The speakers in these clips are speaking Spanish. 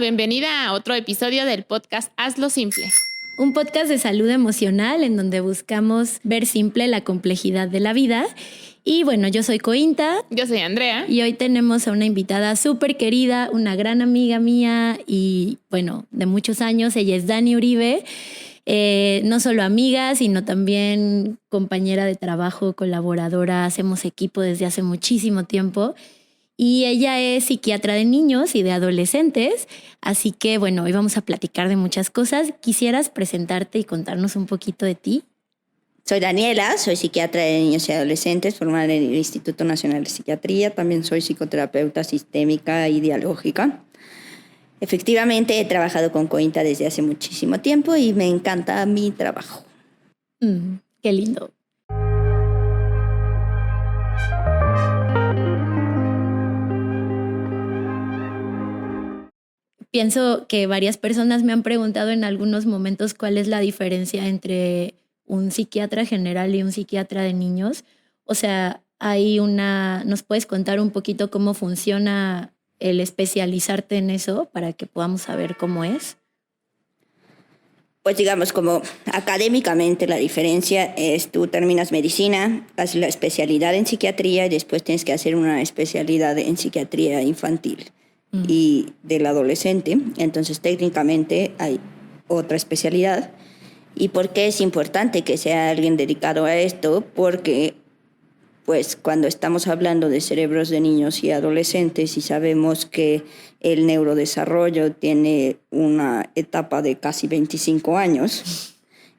bienvenida a otro episodio del podcast Hazlo Simple. Un podcast de salud emocional en donde buscamos ver simple la complejidad de la vida. Y bueno, yo soy Cointa. Yo soy Andrea. Y hoy tenemos a una invitada súper querida, una gran amiga mía y bueno, de muchos años. Ella es Dani Uribe. No solo amiga, sino también compañera de trabajo, colaboradora. Hacemos equipo desde hace muchísimo tiempo. Y ella es psiquiatra de niños y de adolescentes. Así que, bueno, hoy vamos a platicar de muchas cosas. ¿Quisieras presentarte y contarnos un poquito de ti? Soy Daniela, soy psiquiatra de niños y adolescentes, formada en el Instituto Nacional de Psiquiatría. También soy psicoterapeuta sistémica y dialógica. Efectivamente, he trabajado con Cointa desde hace muchísimo tiempo y me encanta mi trabajo. Qué lindo. Pienso que varias personas me han preguntado en algunos momentos cuál es la diferencia entre un psiquiatra general y un psiquiatra de niños. O sea, ¿nos puedes contar un poquito cómo funciona el especializarte en eso para que podamos saber cómo es? Pues digamos, como académicamente la diferencia es tú terminas medicina, haces la especialidad en psiquiatría y después tienes que hacer una especialidad en psiquiatría infantil y del adolescente. Entonces técnicamente hay otra especialidad. ¿Y por qué es importante que sea alguien dedicado a esto? Porque pues cuando estamos hablando de cerebros de niños y adolescentes y sabemos que el neurodesarrollo tiene una etapa de casi 25 años,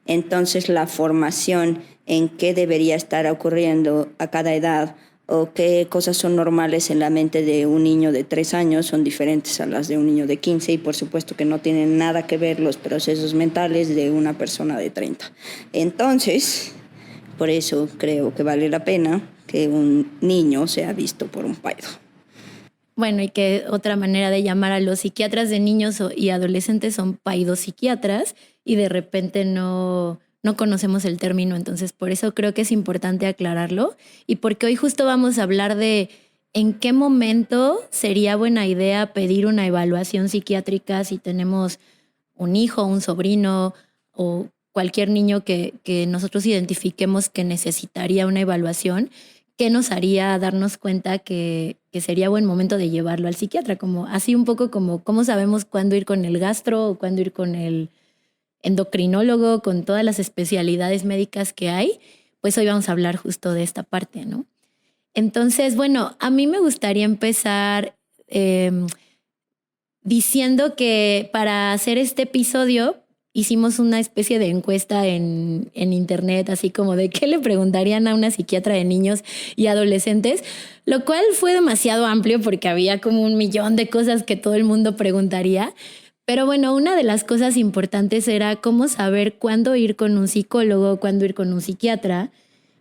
entonces la formación en qué debería estar ocurriendo a cada edad o qué cosas son normales en la mente de un niño de 3 años son diferentes a las de un niño de 15 y por supuesto que no tienen nada que ver los procesos mentales de una persona de 30. Entonces, por eso creo que vale la pena que un niño sea visto por un paido. Bueno, y que otra manera de llamar a los psiquiatras de niños y adolescentes son paidopsiquiatras y de repente no conocemos el término, entonces por eso creo que es importante aclararlo y porque hoy justo vamos a hablar de en qué momento sería buena idea pedir una evaluación psiquiátrica si tenemos un hijo, un sobrino o cualquier niño que nosotros identifiquemos que necesitaría una evaluación. ¿Qué nos haría darnos cuenta que sería buen momento de llevarlo al psiquiatra? Como, así un poco como cómo sabemos cuándo ir con el gastro o cuándo ir con el endocrinólogo, con todas las especialidades médicas que hay. Pues hoy vamos a hablar justo de esta parte, ¿no? Entonces, bueno, a mí me gustaría empezar diciendo que para hacer este episodio hicimos una especie de encuesta en internet, así como de qué le preguntarían a una psiquiatra de niños y adolescentes, lo cual fue demasiado amplio porque había como 1,000,000 de cosas que todo el mundo preguntaría. Pero bueno, una de las cosas importantes era cómo saber cuándo ir con un psicólogo, cuándo ir con un psiquiatra,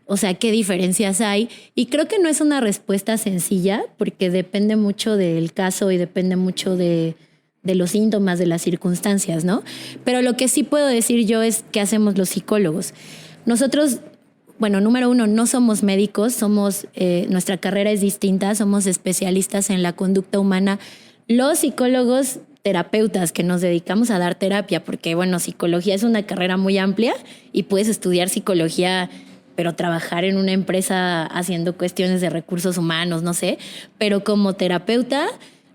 o sea, qué diferencias hay. Y creo que no es una respuesta sencilla porque depende mucho del caso y depende mucho de los síntomas, de las circunstancias, ¿no? Pero lo que sí puedo decir yo es qué hacemos los psicólogos. Nosotros, bueno, número uno, no somos médicos, nuestra carrera es distinta, somos especialistas en la conducta humana. Los psicólogos terapeutas que nos dedicamos a dar terapia, porque bueno, psicología es una carrera muy amplia y puedes estudiar psicología pero trabajar en una empresa haciendo cuestiones de recursos humanos, no sé, pero como terapeuta,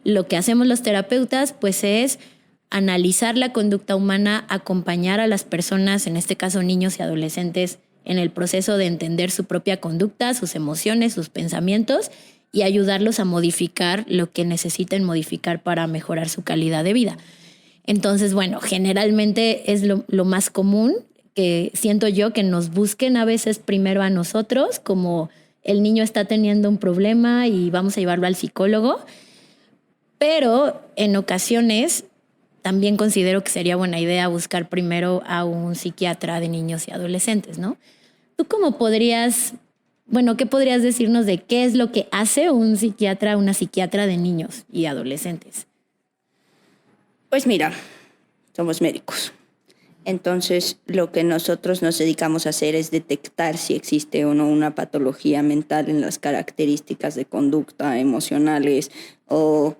lo que hacemos los terapeutas pues es analizar la conducta humana, acompañar a las personas, en este caso niños y adolescentes, en el proceso de entender su propia conducta, sus emociones, sus pensamientos y ayudarlos a modificar lo que necesiten modificar para mejorar su calidad de vida. Entonces, bueno, generalmente es lo más común que siento yo que nos busquen a veces primero a nosotros, como el niño está teniendo un problema y vamos a llevarlo al psicólogo, pero en ocasiones también considero que sería buena idea buscar primero a un psiquiatra de niños y adolescentes, ¿no? ¿Tú cómo podrías... Bueno, ¿qué podrías decirnos de qué es lo que hace un psiquiatra, una psiquiatra de niños y adolescentes? Pues mira, somos médicos. Entonces, lo que nosotros nos dedicamos a hacer es detectar si existe o no una patología mental en las características de conducta emocionales o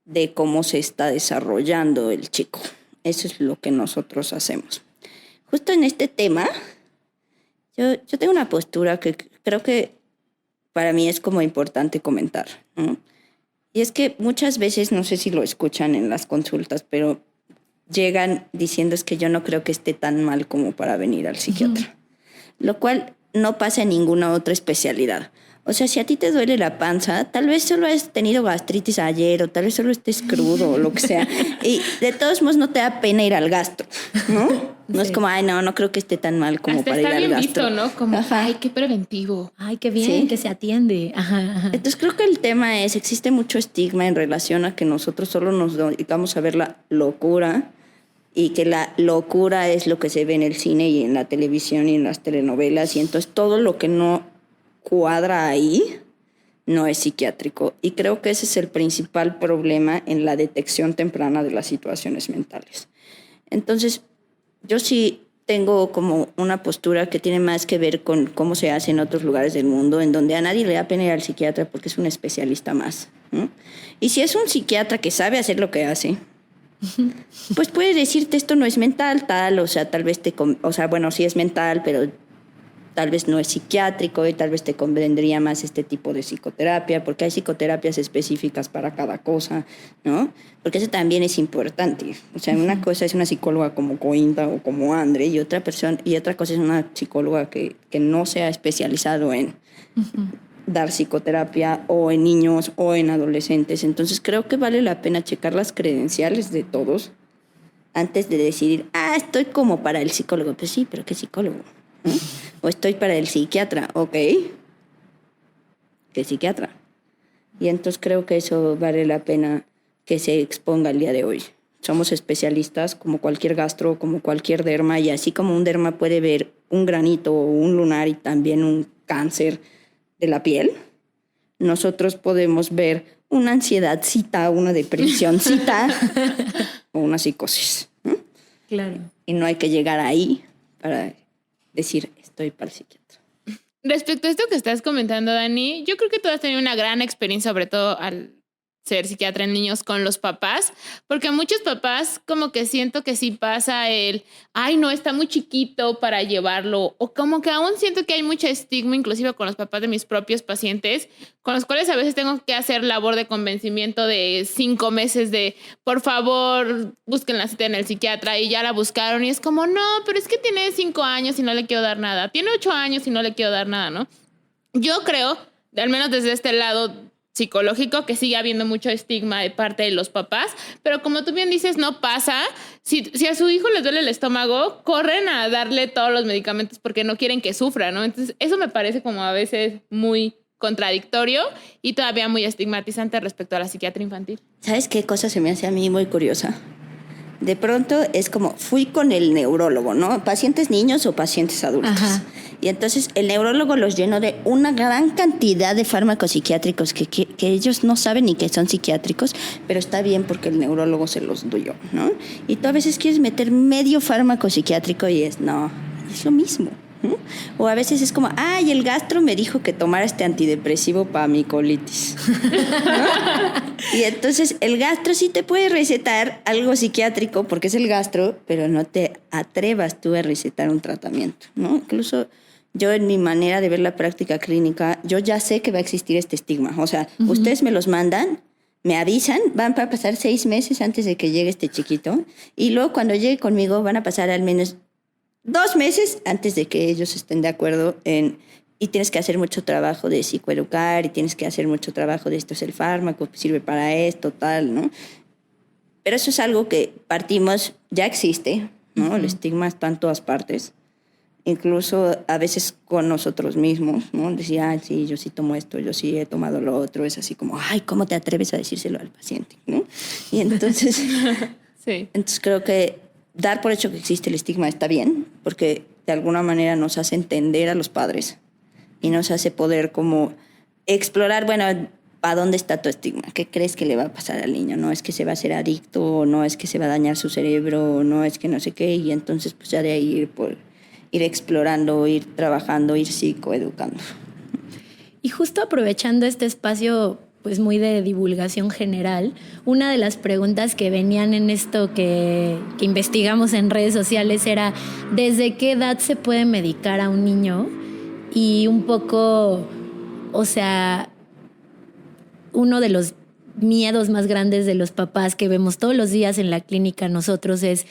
de cómo se está desarrollando el chico. Eso es lo que nosotros hacemos. Justo en este tema, yo tengo una postura que creo que para mí es como importante comentar, ¿no? Y es que muchas veces, no sé si lo escuchan en las consultas, pero llegan diciendo es que yo no creo que esté tan mal como para venir al psiquiatra. Lo cual no pasa en ninguna otra especialidad. O sea, si a ti te duele la panza, tal vez solo has tenido gastritis ayer o tal vez solo estés crudo o lo que sea. Y de todos modos no te da pena ir al gastro, ¿no? No es como, ay, no creo que esté tan mal como hasta para ir está al bien gastro. visto, ¿no? Como, Ajá. ay, qué preventivo. Ay, qué bien Sí. que se atiende. Ajá. Entonces creo que el tema es, existe mucho estigma en relación a que nosotros solo nos dedicamos a ver la locura y que la locura es lo que se ve en el cine y en la televisión y en las telenovelas y entonces todo lo que no cuadra ahí no es psiquiátrico. Y creo que ese es el principal problema en la detección temprana de las situaciones mentales. Entonces, yo sí tengo como una postura que tiene más que ver con cómo se hace en otros lugares del mundo, en donde a nadie le da pena ir al psiquiatra porque es un especialista más, ¿no? Y si es un psiquiatra que sabe hacer lo que hace, pues puede decirte esto no es mental, tal, o sea, tal vez bueno, sí es mental, pero tal vez no es psiquiátrico y tal vez te convendría más este tipo de psicoterapia, porque hay psicoterapias específicas para cada cosa, ¿no? Porque eso también es importante. O sea, una cosa es una psicóloga como Coinda o como Andre y otra cosa es una psicóloga que no se ha especializado en dar psicoterapia o en niños o en adolescentes. Entonces creo que vale la pena checar las credenciales de todos antes de decidir, estoy como para el psicólogo. Pues sí, pero ¿qué psicólogo? ¿No? O estoy para el psiquiatra, ok. ¿Qué psiquiatra? Y entonces creo que eso vale la pena que se exponga el día de hoy. Somos especialistas como cualquier gastro, como cualquier derma, y así como un derma puede ver un granito o un lunar y también un cáncer de la piel, nosotros podemos ver una ansiedadcita, una depresioncita o una psicosis, ¿no? Claro. Y no hay que llegar ahí para decir, estoy para el psiquiatra. Respecto a esto que estás comentando, Dani, yo creo que tú has tenido una gran experiencia, sobre todo al ser psiquiatra en niños con los papás, porque muchos papás como que siento que sí pasa ay, no, está muy chiquito para llevarlo, o como que aún siento que hay mucho estigma, inclusive con los papás de mis propios pacientes, con los cuales a veces tengo que hacer labor de convencimiento de 5 meses de, por favor, busquen la cita en el psiquiatra, y ya la buscaron, y es como, no, pero es que tiene 5 años y no le quiero dar nada, tiene 8 años y no le quiero dar nada, ¿no? Yo creo, al menos desde este lado psicológico, que sigue habiendo mucho estigma de parte de los papás, pero como tú bien dices, no pasa. Si a su hijo les duele el estómago, corren a darle todos los medicamentos porque no quieren que sufra, ¿no? Entonces, eso me parece como a veces muy contradictorio y todavía muy estigmatizante respecto a la psiquiatría infantil. ¿Sabes qué cosa se me hace a mí muy curiosa? De pronto es como, fui con el neurólogo, ¿no? Pacientes niños o pacientes adultos. Ajá. Y entonces el neurólogo los llenó de una gran cantidad de fármacos psiquiátricos que ellos no saben ni que son psiquiátricos, pero está bien porque el neurólogo se los dio, ¿no? Y tú a veces quieres meter medio fármaco psiquiátrico y es lo mismo, ¿no? O a veces es como, y el gastro me dijo que tomara este antidepresivo para mi colitis, ¿no? Y entonces el gastro sí te puede recetar algo psiquiátrico porque es el gastro, pero no te atrevas tú a recetar un tratamiento, ¿no? Incluso yo en mi manera de ver la práctica clínica, yo ya sé que va a existir este estigma. O sea, ustedes me los mandan, me avisan, van a pasar 6 meses antes de que llegue este chiquito y luego cuando llegue conmigo van a pasar al menos 2 meses antes de que ellos estén de acuerdo y tienes que hacer mucho trabajo de psicoeducar y tienes que hacer mucho trabajo de esto es el fármaco, sirve para esto, tal, ¿no? Pero eso es algo que partimos, ya existe, ¿no? Uh-huh. El estigma está en todas partes, incluso a veces con nosotros mismos, ¿no? Decir, sí, yo sí tomo esto, yo sí he tomado lo otro, es así como, ¿cómo te atreves a decírselo al paciente, ¿no? Y entonces, sí. Entonces creo que dar por hecho que existe el estigma está bien, porque de alguna manera nos hace entender a los padres y nos hace poder como explorar, bueno, ¿a dónde está tu estigma? ¿Qué crees que le va a pasar al niño? No es que se va a hacer adicto, no es que se va a dañar su cerebro, no es que no sé qué, y entonces pues ya de ahí ir explorando, ir trabajando, ir psicoeducando. Y justo aprovechando este espacio pues muy de divulgación general. Una de las preguntas que venían en esto que investigamos en redes sociales era ¿desde qué edad se puede medicar a un niño? Y un poco, o sea, uno de los miedos más grandes de los papás que vemos todos los días en la clínica nosotros es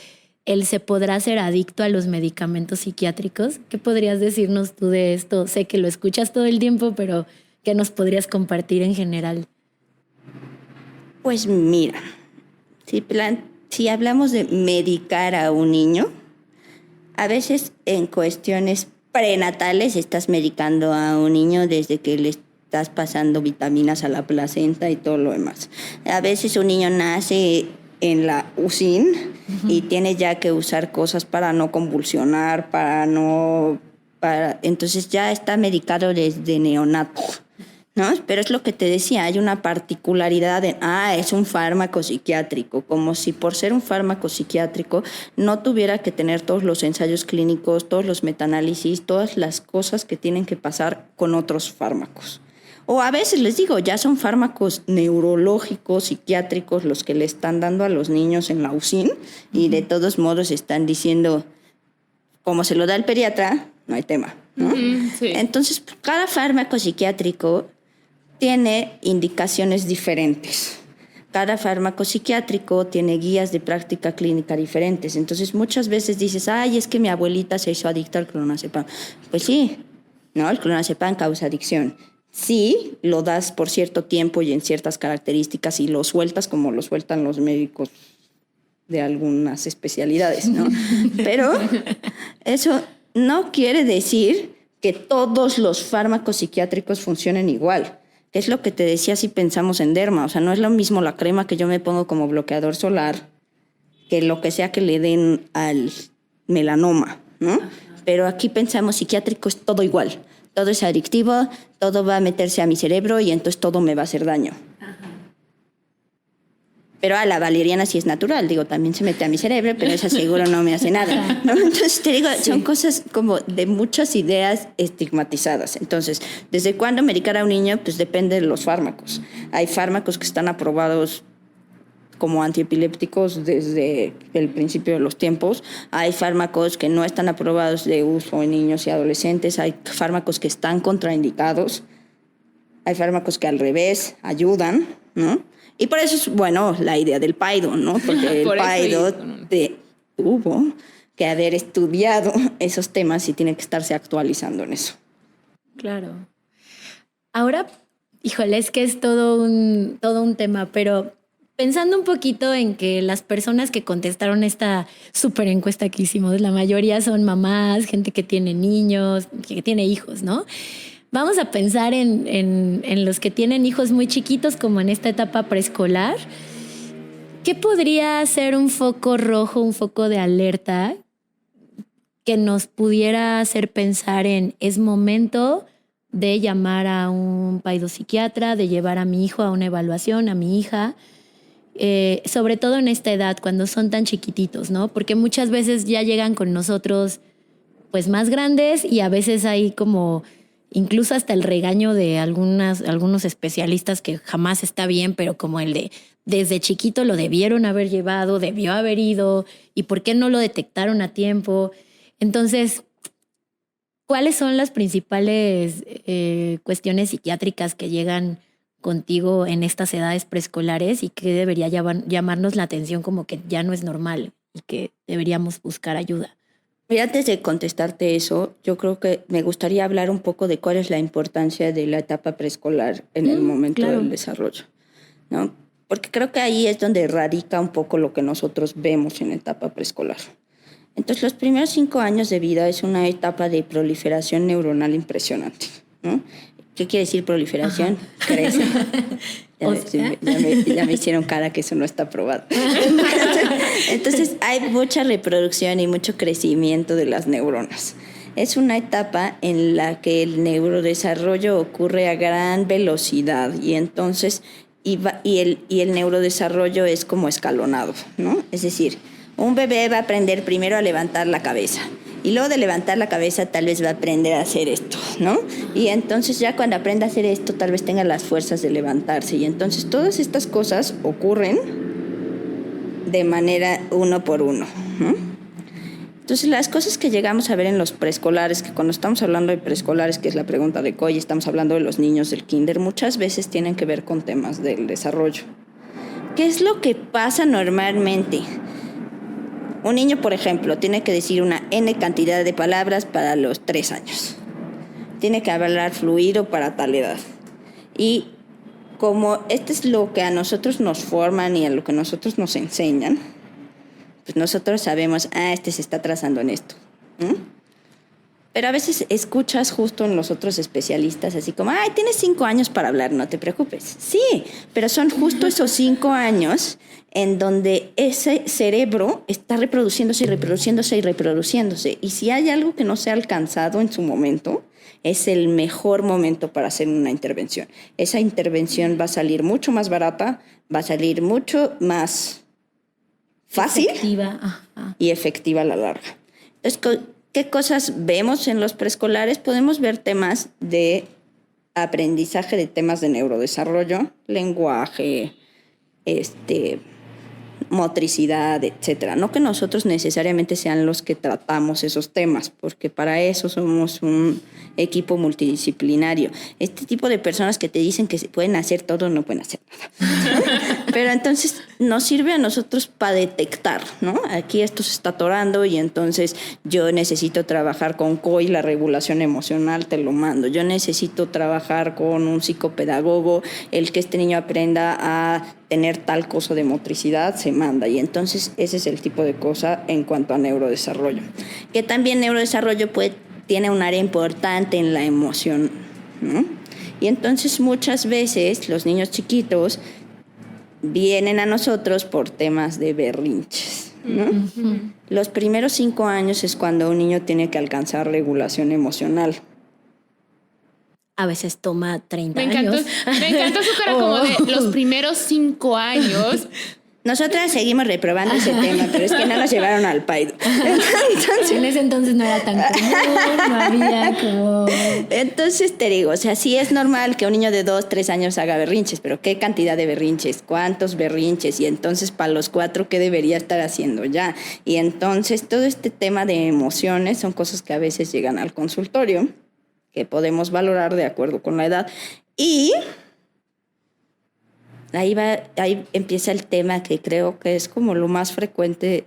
¿él se podrá ser adicto a los medicamentos psiquiátricos? ¿Qué podrías decirnos tú de esto? Sé que lo escuchas todo el tiempo, pero ¿qué nos podrías compartir en general? Pues mira, si hablamos de medicar a un niño, a veces en cuestiones prenatales estás medicando a un niño desde que le estás pasando vitaminas a la placenta y todo lo demás. A veces un niño nace en la UCIN y tiene ya que usar cosas para no convulsionar, entonces ya está medicado desde neonato, ¿no? Pero es lo que te decía, hay una particularidad de, es un fármaco psiquiátrico, como si por ser un fármaco psiquiátrico no tuviera que tener todos los ensayos clínicos, todos los metaanálisis, todas las cosas que tienen que pasar con otros fármacos. O a veces les digo, ya son fármacos neurológicos, psiquiátricos, los que le están dando a los niños en la UCIN, y de todos modos están diciendo, como se lo da el pediatra, no hay tema, ¿no? Sí. Entonces, cada fármaco psiquiátrico tiene indicaciones diferentes. Cada fármaco psiquiátrico tiene guías de práctica clínica diferentes. Entonces, muchas veces dices, es que mi abuelita se hizo adicta al clonazepam. Pues sí, ¿no? El clonazepam causa adicción. Sí, lo das por cierto tiempo y en ciertas características y lo sueltas como lo sueltan los médicos de algunas especialidades, ¿no? Pero eso no quiere decir que todos los fármacos psiquiátricos funcionen igual. Es lo que te decía si pensamos en derma. O sea, no es lo mismo la crema que yo me pongo como bloqueador solar que lo que sea que le den al melanoma, ¿no? Pero aquí pensamos psiquiátrico es todo igual. Todo es adictivo, todo va a meterse a mi cerebro y entonces todo me va a hacer daño. Pero la valeriana sí es natural, digo, también se mete a mi cerebro, pero esa seguro no me hace nada, ¿no? Entonces te digo, son cosas como de muchas ideas estigmatizadas. Entonces, ¿desde cuándo medicar a un niño? Pues depende de los fármacos. Hay fármacos que están aprobados como antiepilépticos desde el principio de los tiempos. Hay fármacos que no están aprobados de uso en niños y adolescentes. Hay fármacos que están contraindicados. Hay fármacos que al revés ayudan, ¿no? Y por eso es, bueno, la idea del PAIDO, ¿no? Porque el PAIDO tuvo que haber estudiado esos temas y tiene que estarse actualizando en eso. Claro. Ahora, híjole, es que es todo un tema, pero pensando un poquito en que las personas que contestaron esta súper encuesta que hicimos, la mayoría son mamás, gente que tiene niños, que tiene hijos, ¿no? Vamos a pensar en los que tienen hijos muy chiquitos, como en esta etapa preescolar. ¿Qué podría ser un foco rojo, un foco de alerta que nos pudiera hacer pensar en es momento de llamar a un paidopsiquiatra, de llevar a mi hijo a una evaluación, a mi hija? Sobre todo en esta edad, cuando son tan chiquititos, ¿no? Porque muchas veces ya llegan con nosotros pues más grandes y a veces hay como incluso hasta el regaño de algunos especialistas que jamás está bien, pero como el de desde chiquito lo debieron haber llevado, debió haber ido, y por qué no lo detectaron a tiempo. Entonces, ¿cuáles son las principales cuestiones psiquiátricas que llegan contigo en estas edades preescolares y que debería llamarnos la atención como que ya no es normal y que deberíamos buscar ayuda? Mira, antes de contestarte eso, yo creo que me gustaría hablar un poco de cuál es la importancia de la etapa preescolar en el momento del desarrollo, ¿no? Porque creo que ahí es donde radica un poco lo que nosotros vemos en etapa preescolar. Entonces, los primeros 5 años de vida es una etapa de proliferación neuronal impresionante, ¿no? ¿Qué quiere decir proliferación? Crece. Ya me hicieron cara que eso no está probado. Entonces, hay mucha reproducción y mucho crecimiento de las neuronas. Es una etapa en la que el neurodesarrollo ocurre a gran velocidad y entonces el neurodesarrollo es como escalonado, ¿no? Es decir, un bebé va a aprender primero a levantar la cabeza Y luego de levantar la cabeza tal vez va a aprender a hacer esto, ¿no? Y entonces ya cuando aprenda a hacer esto tal vez tenga las fuerzas de levantarse. Y entonces todas estas cosas ocurren de manera uno por uno, ¿no? Entonces las cosas que llegamos a ver en los preescolares, que cuando estamos hablando de preescolares, que es la pregunta de Coy, estamos hablando de los niños del kinder, muchas veces tienen que ver con temas del desarrollo. ¿Qué es lo que pasa normalmente? Un niño, por ejemplo, tiene que decir una N cantidad de palabras para los 3 años. Tiene que hablar fluido para tal edad. Y como esto es lo que a nosotros nos forman y a lo que nosotros nos enseñan, pues nosotros sabemos, este se está atrasando en esto. Pero a veces escuchas justo en los otros especialistas así como, tienes 5 años para hablar, no te preocupes. Sí, pero son justo esos 5 años en donde ese cerebro está reproduciéndose y reproduciéndose y reproduciéndose. Y si hay algo que no se ha alcanzado en su momento, es el mejor momento para hacer una intervención. Esa intervención va a salir mucho más barata, va a salir mucho más fácil y efectiva a la larga. Entonces, ¿qué cosas vemos en los preescolares? Podemos ver temas de aprendizaje, de temas de neurodesarrollo, lenguaje, motricidad, etcétera. No que nosotros necesariamente sean los que tratamos esos temas, porque para eso somos un equipo multidisciplinario. Este tipo de personas que te dicen que pueden hacer todo, no pueden hacer nada. Pero entonces nos sirve a nosotros para detectar, ¿no? Aquí esto se está atorando y entonces yo necesito trabajar con COI, la regulación emocional, te lo mando. Yo necesito trabajar con un psicopedagogo, el que este niño aprenda a tener tal cosa de motricidad, se manda. Y entonces ese es el tipo de cosa en cuanto a neurodesarrollo. Que también neurodesarrollo tiene un área importante en la emoción, ¿no? Y entonces muchas veces los niños chiquitos vienen a nosotros por temas de berrinches, ¿no? Los primeros 5 años es cuando un niño tiene que alcanzar regulación emocional. A veces toma 30 años. Me encantó su cara como de los primeros 5 años. Nosotras seguimos reprobando ese tema, pero es que no nos llevaron al Paido. Entonces, en ese entonces no era tan común, no había como... Entonces te digo, o sea, sí es normal que un niño de 2, 3 años haga berrinches, pero ¿qué cantidad de berrinches? ¿Cuántos berrinches? Y entonces para los 4, ¿qué debería estar haciendo ya? Y entonces todo este tema de emociones son cosas que a veces llegan al consultorio, que podemos valorar de acuerdo con la edad. Y ahí empieza el tema que creo que es como lo más frecuente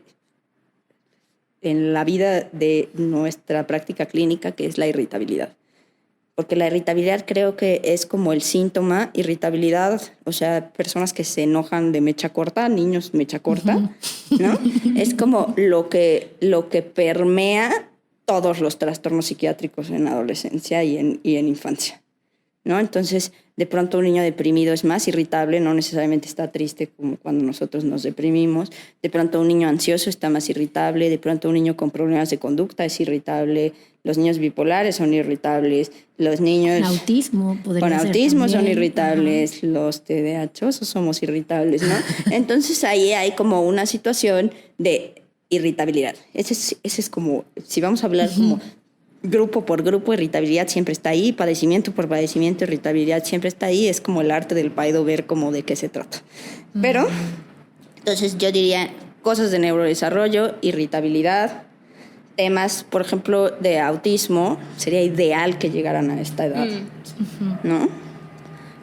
en la vida de nuestra práctica clínica, que es la irritabilidad. Porque la irritabilidad creo que es como el síntoma, irritabilidad, o sea, personas que se enojan de mecha corta, niños mecha corta, ¿no? Es como lo que permea todos los trastornos psiquiátricos en adolescencia y en infancia, ¿no? Entonces, de pronto un niño deprimido es más irritable, no necesariamente está triste como cuando nosotros nos deprimimos. De pronto un niño ansioso está más irritable, de pronto un niño con problemas de conducta es irritable, los niños bipolares son irritables, los niños con autismo son irritables, los TDAHosos somos irritables, ¿no? Entonces ahí hay como una situación de irritabilidad. Ese es como, si vamos a hablar como grupo por grupo, irritabilidad siempre está ahí, padecimiento por padecimiento, irritabilidad siempre está ahí, es como el arte del Paido ver como de qué se trata. Pero, entonces yo diría cosas de neurodesarrollo, irritabilidad, temas, por ejemplo, de autismo, sería ideal que llegaran a esta edad, ¿no?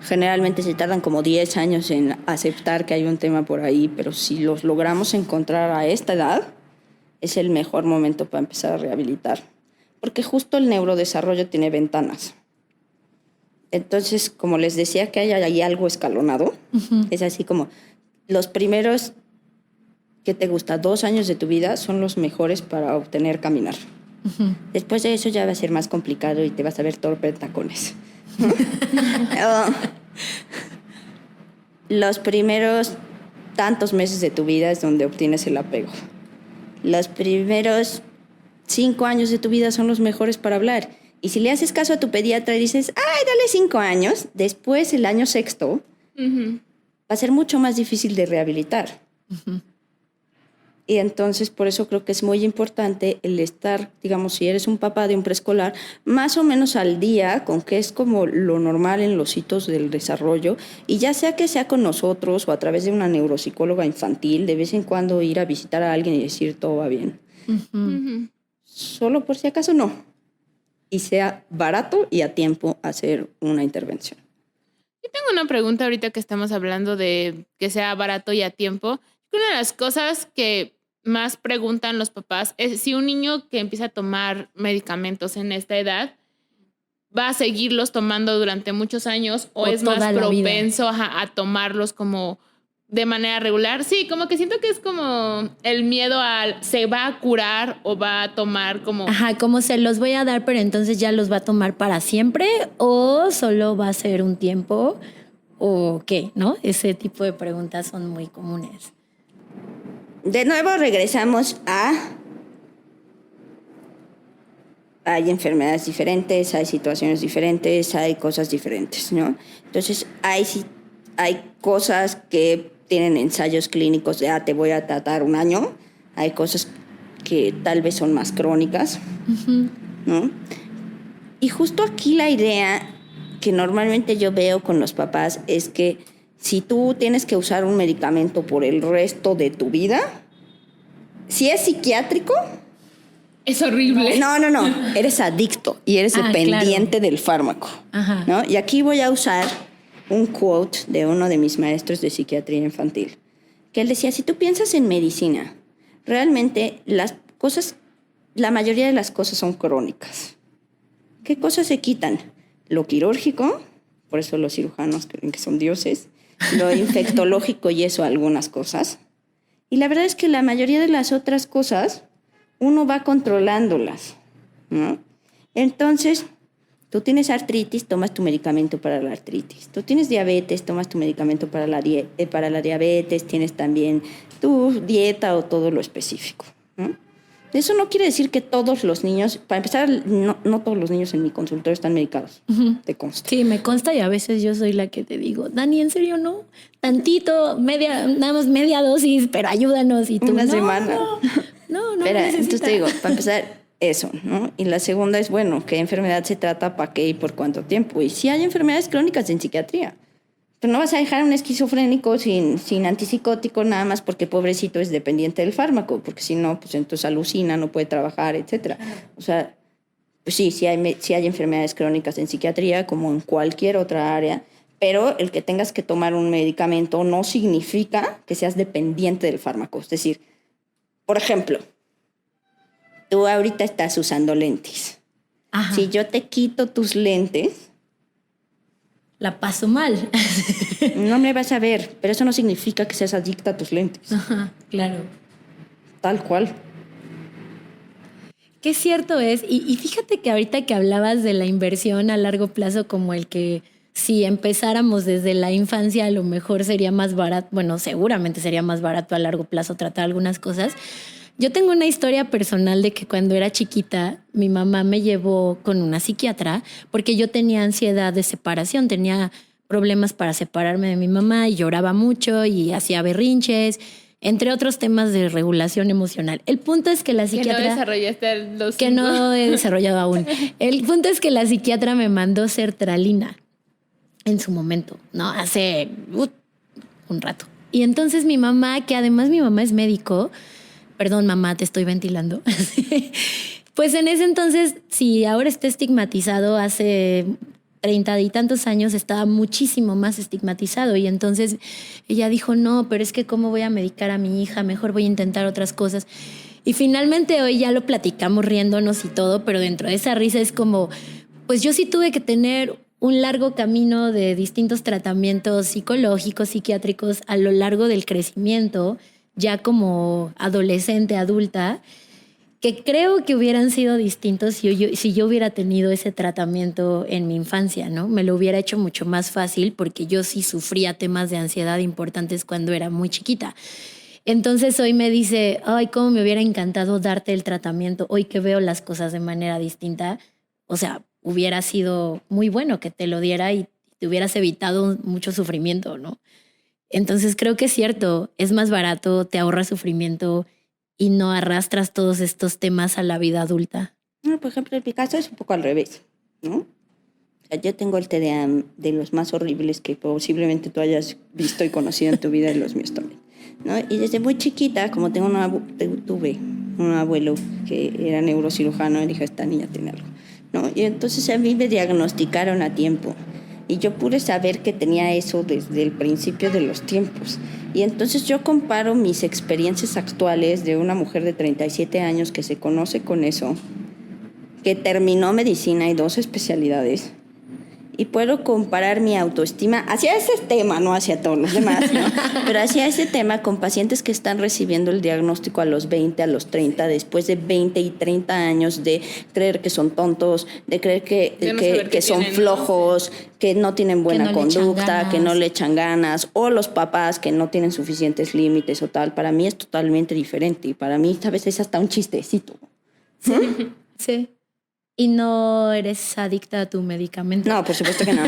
Generalmente se tardan como 10 años en aceptar que hay un tema por ahí, pero si los logramos encontrar a esta edad, es el mejor momento para empezar a rehabilitar. Porque justo el neurodesarrollo tiene ventanas. Entonces, como les decía que hay ahí algo escalonado, es así como los primeros, ¿qué te gusta? 2 años de tu vida son los mejores para obtener caminar. Después de eso ya va a ser más complicado y te vas a ver torpe en tacones. Los primeros tantos meses de tu vida es donde obtienes el apego. Los primeros 5 años de tu vida son los mejores para hablar. Y si le haces caso a tu pediatra y dices, dale 5 años, después el año 6º va a ser mucho más difícil de rehabilitar. Y entonces por eso creo que es muy importante el estar, digamos, si eres un papá de un preescolar, más o menos al día con que es como lo normal en los hitos del desarrollo, y ya sea que sea con nosotros o a través de una neuropsicóloga infantil, de vez en cuando ir a visitar a alguien y decir todo va bien. Solo por si acaso no. Y sea barato y a tiempo hacer una intervención. Yo tengo una pregunta ahorita que estamos hablando de que sea barato y a tiempo. Una de las cosas que más preguntan los papás es si un niño que empieza a tomar medicamentos en esta edad va a seguirlos tomando durante muchos años o es más propenso a tomarlos como de manera regular. Sí, como que siento que es como el miedo al se va a curar o va a tomar como... Ajá, como se los voy a dar, pero entonces ya los va a tomar para siempre o solo va a ser un tiempo o qué, ¿no? Ese tipo de preguntas son muy comunes. De nuevo regresamos a... Hay enfermedades diferentes, hay situaciones diferentes, hay cosas diferentes, ¿no? Entonces, hay cosas que tienen ensayos clínicos de, te voy a tratar un año. Hay cosas que tal vez son más crónicas, ¿no? Y justo aquí la idea que normalmente yo veo con los papás es que si tú tienes que usar un medicamento por el resto de tu vida, si es psiquiátrico... Es horrible. No. Eres adicto y eres dependiente del fármaco. Ajá. ¿No? Y aquí voy a usar un quote de uno de mis maestros de psiquiatría infantil, que él decía, si tú piensas en medicina, realmente la mayoría de las cosas son crónicas. ¿Qué cosas se quitan? Lo quirúrgico, por eso los cirujanos creen que son dioses, lo infectológico y eso algunas cosas. Y la verdad es que la mayoría de las otras cosas uno va controlándolas, ¿no? Entonces, tú tienes artritis, tomas tu medicamento para la artritis. Tú tienes diabetes, tomas tu medicamento para la diabetes. Tienes también tu dieta o todo lo específico, ¿no? Eso no quiere decir que todos los niños, para empezar, no todos los niños en mi consultorio están medicados, te consta. Sí, me consta y a veces yo soy la que te digo, Dani, ¿en serio no? Tantito, nada más media dosis, pero ayúdanos. Y tú, Una semana. No, Espera, necesita. entonces te digo, para empezar, eso, ¿no? Y la segunda es, bueno, ¿qué enfermedad se trata, para qué y por cuánto tiempo? Y sí hay enfermedades crónicas en psiquiatría. Pero no vas a dejar a un esquizofrénico sin antipsicótico nada más porque pobrecito es dependiente del fármaco, porque si no, pues entonces alucina, no puede trabajar, etcétera. O sea, pues sí hay enfermedades crónicas en psiquiatría como en cualquier otra área, pero el que tengas que tomar un medicamento no significa que seas dependiente del fármaco. Es decir, por ejemplo, tú ahorita estás usando lentes. Ajá. Si yo te quito tus lentes... La paso mal. No me vas a ver, pero eso no significa que seas adicta a tus lentes. Ajá, claro. Tal cual. Qué cierto es. Y fíjate que ahorita que hablabas de la inversión a largo plazo, como el que si empezáramos desde la infancia, a lo mejor sería más barato, bueno, seguramente sería más barato a largo plazo tratar algunas cosas. Yo tengo una historia personal de que cuando era chiquita, mi mamá me llevó con una psiquiatra porque yo tenía ansiedad de separación, tenía problemas para separarme de mi mamá y lloraba mucho y hacía berrinches, entre otros temas de regulación emocional. El punto es que la psiquiatra... Que no desarrollaste los... Que no he desarrollado aún. El punto es que la psiquiatra me mandó sertralina en su momento, ¿no? Hace un rato. Y entonces mi mamá, que además mi mamá es médico... Perdón, mamá, te estoy ventilando. Pues en ese entonces, si ahora está estigmatizado, hace 30 y tantos años estaba muchísimo más estigmatizado. Y entonces ella dijo, no, pero es que ¿cómo voy a medicar a mi hija? Mejor voy a intentar otras cosas. Y finalmente hoy ya lo platicamos riéndonos y todo, pero dentro de esa risa es como, pues yo sí tuve que tener un largo camino de distintos tratamientos psicológicos, psiquiátricos a lo largo del crecimiento, ya como adolescente, adulta, que creo que hubieran sido distintos si yo hubiera tenido ese tratamiento en mi infancia, ¿no? Me lo hubiera hecho mucho más fácil porque yo sí sufría temas de ansiedad importantes cuando era muy chiquita. Entonces hoy me dice, ay, cómo me hubiera encantado darte el tratamiento, hoy que veo las cosas de manera distinta. O sea, hubiera sido muy bueno que te lo diera y te hubieras evitado mucho sufrimiento, ¿no? Entonces creo que es cierto, es más barato, te ahorra sufrimiento y no arrastras todos estos temas a la vida adulta? No, por ejemplo, en mi caso es un poco al revés, ¿no? O sea, yo tengo el TDA de los más horribles que posiblemente tú hayas visto y conocido en tu vida, y los míos también, ¿no? Y desde muy chiquita, como tuve un abuelo que era neurocirujano, y dije, esta niña tiene algo, ¿no? Y entonces a mí me diagnosticaron a tiempo. Y yo pude saber que tenía eso desde el principio de los tiempos. Y entonces yo comparo mis experiencias actuales de una mujer de 37 años que se conoce con eso, que terminó medicina y 2 especialidades, y puedo comparar mi autoestima hacia ese tema, no hacia todos los demás, ¿no? Pero hacia ese tema con pacientes que están recibiendo el diagnóstico a los 20, a los 30, después de 20 y 30 años de creer que son tontos, de creer que son tienen, flojos, que no tienen buena conducta, que no le echan ganas, o los papás que no tienen suficientes límites o tal. Para mí es totalmente diferente, y para mí a veces es hasta un chistecito. Sí, sí. ¿Y no eres adicta a tu medicamento? No, por supuesto que no.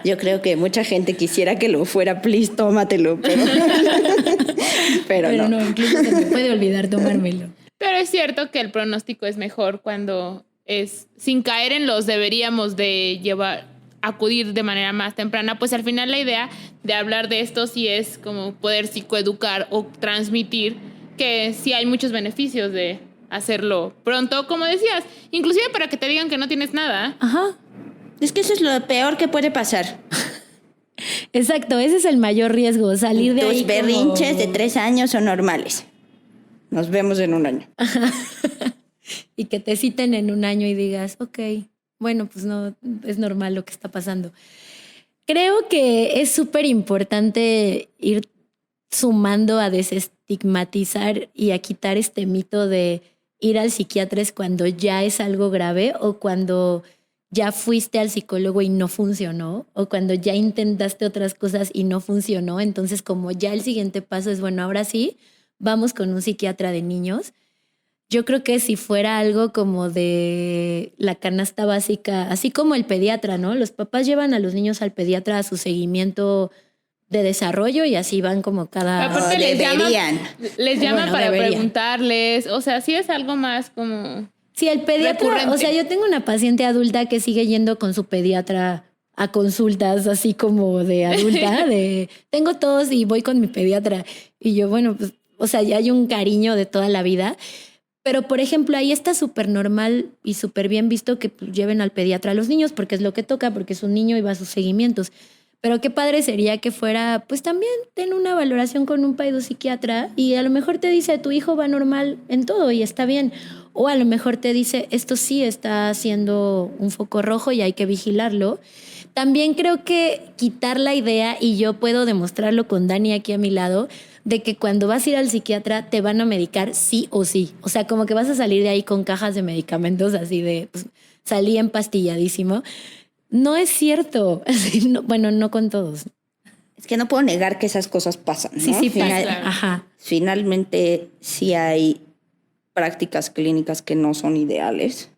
Yo creo que mucha gente quisiera que lo fuera, please, tómatelo, pero no. Incluso se me puede olvidar tomármelo. Pero es cierto que el pronóstico es mejor cuando es sin caer en los deberíamos de acudir de manera más temprana. Pues al final la idea de hablar de esto sí es como poder psicoeducar o transmitir que sí hay muchos beneficios de hacerlo pronto, como decías, inclusive para que te digan que no tienes nada. Ajá. Es que eso es lo peor que puede pasar. Exacto, ese es el mayor riesgo, salir de ahí. Tus berrinches de 3 años son normales. Nos vemos en 1 año. Y que te citen en 1 año y digas, ok, bueno, pues no, es normal lo que está pasando. Creo que es súper importante ir sumando a desestigmatizar y a quitar este mito de ir al psiquiatra es cuando ya es algo grave, o cuando ya fuiste al psicólogo y no funcionó, o cuando ya intentaste otras cosas y no funcionó. Entonces, como ya el siguiente paso es, bueno, ahora sí, vamos con un psiquiatra de niños. Yo creo que si fuera algo como de la canasta básica, así como el pediatra, ¿no? Los papás llevan a los niños al pediatra a su seguimiento de desarrollo y así van como cada... Aparte les llaman para preguntarles, o sea, sí es algo más como... Sí, el pediatra, recurrente. O sea, yo tengo una paciente adulta que sigue yendo con su pediatra a consultas así como de adulta, de tengo tos y voy con mi pediatra. Y yo, bueno, pues, o sea, ya hay un cariño de toda la vida. Pero, por ejemplo, ahí está súper normal y súper bien visto que lleven al pediatra a los niños, porque es lo que toca, porque es un niño y va a sus seguimientos. Pero qué padre sería que fuera, pues también ten una valoración con un psiquiatra y a lo mejor te dice, tu hijo va normal en todo y está bien. O a lo mejor te dice, esto sí está siendo un foco rojo y hay que vigilarlo. También creo que quitar la idea, y yo puedo demostrarlo con Dani aquí a mi lado, de que cuando vas a ir al psiquiatra te van a medicar sí o sí. O sea, como que vas a salir de ahí con cajas de medicamentos así de, pues, salí empastilladísimo. No es cierto. No, bueno, no con todos. Es que no puedo negar que esas cosas pasan, ¿no? Sí, pasa. Ajá. Finalmente sí hay prácticas clínicas que no son ideales,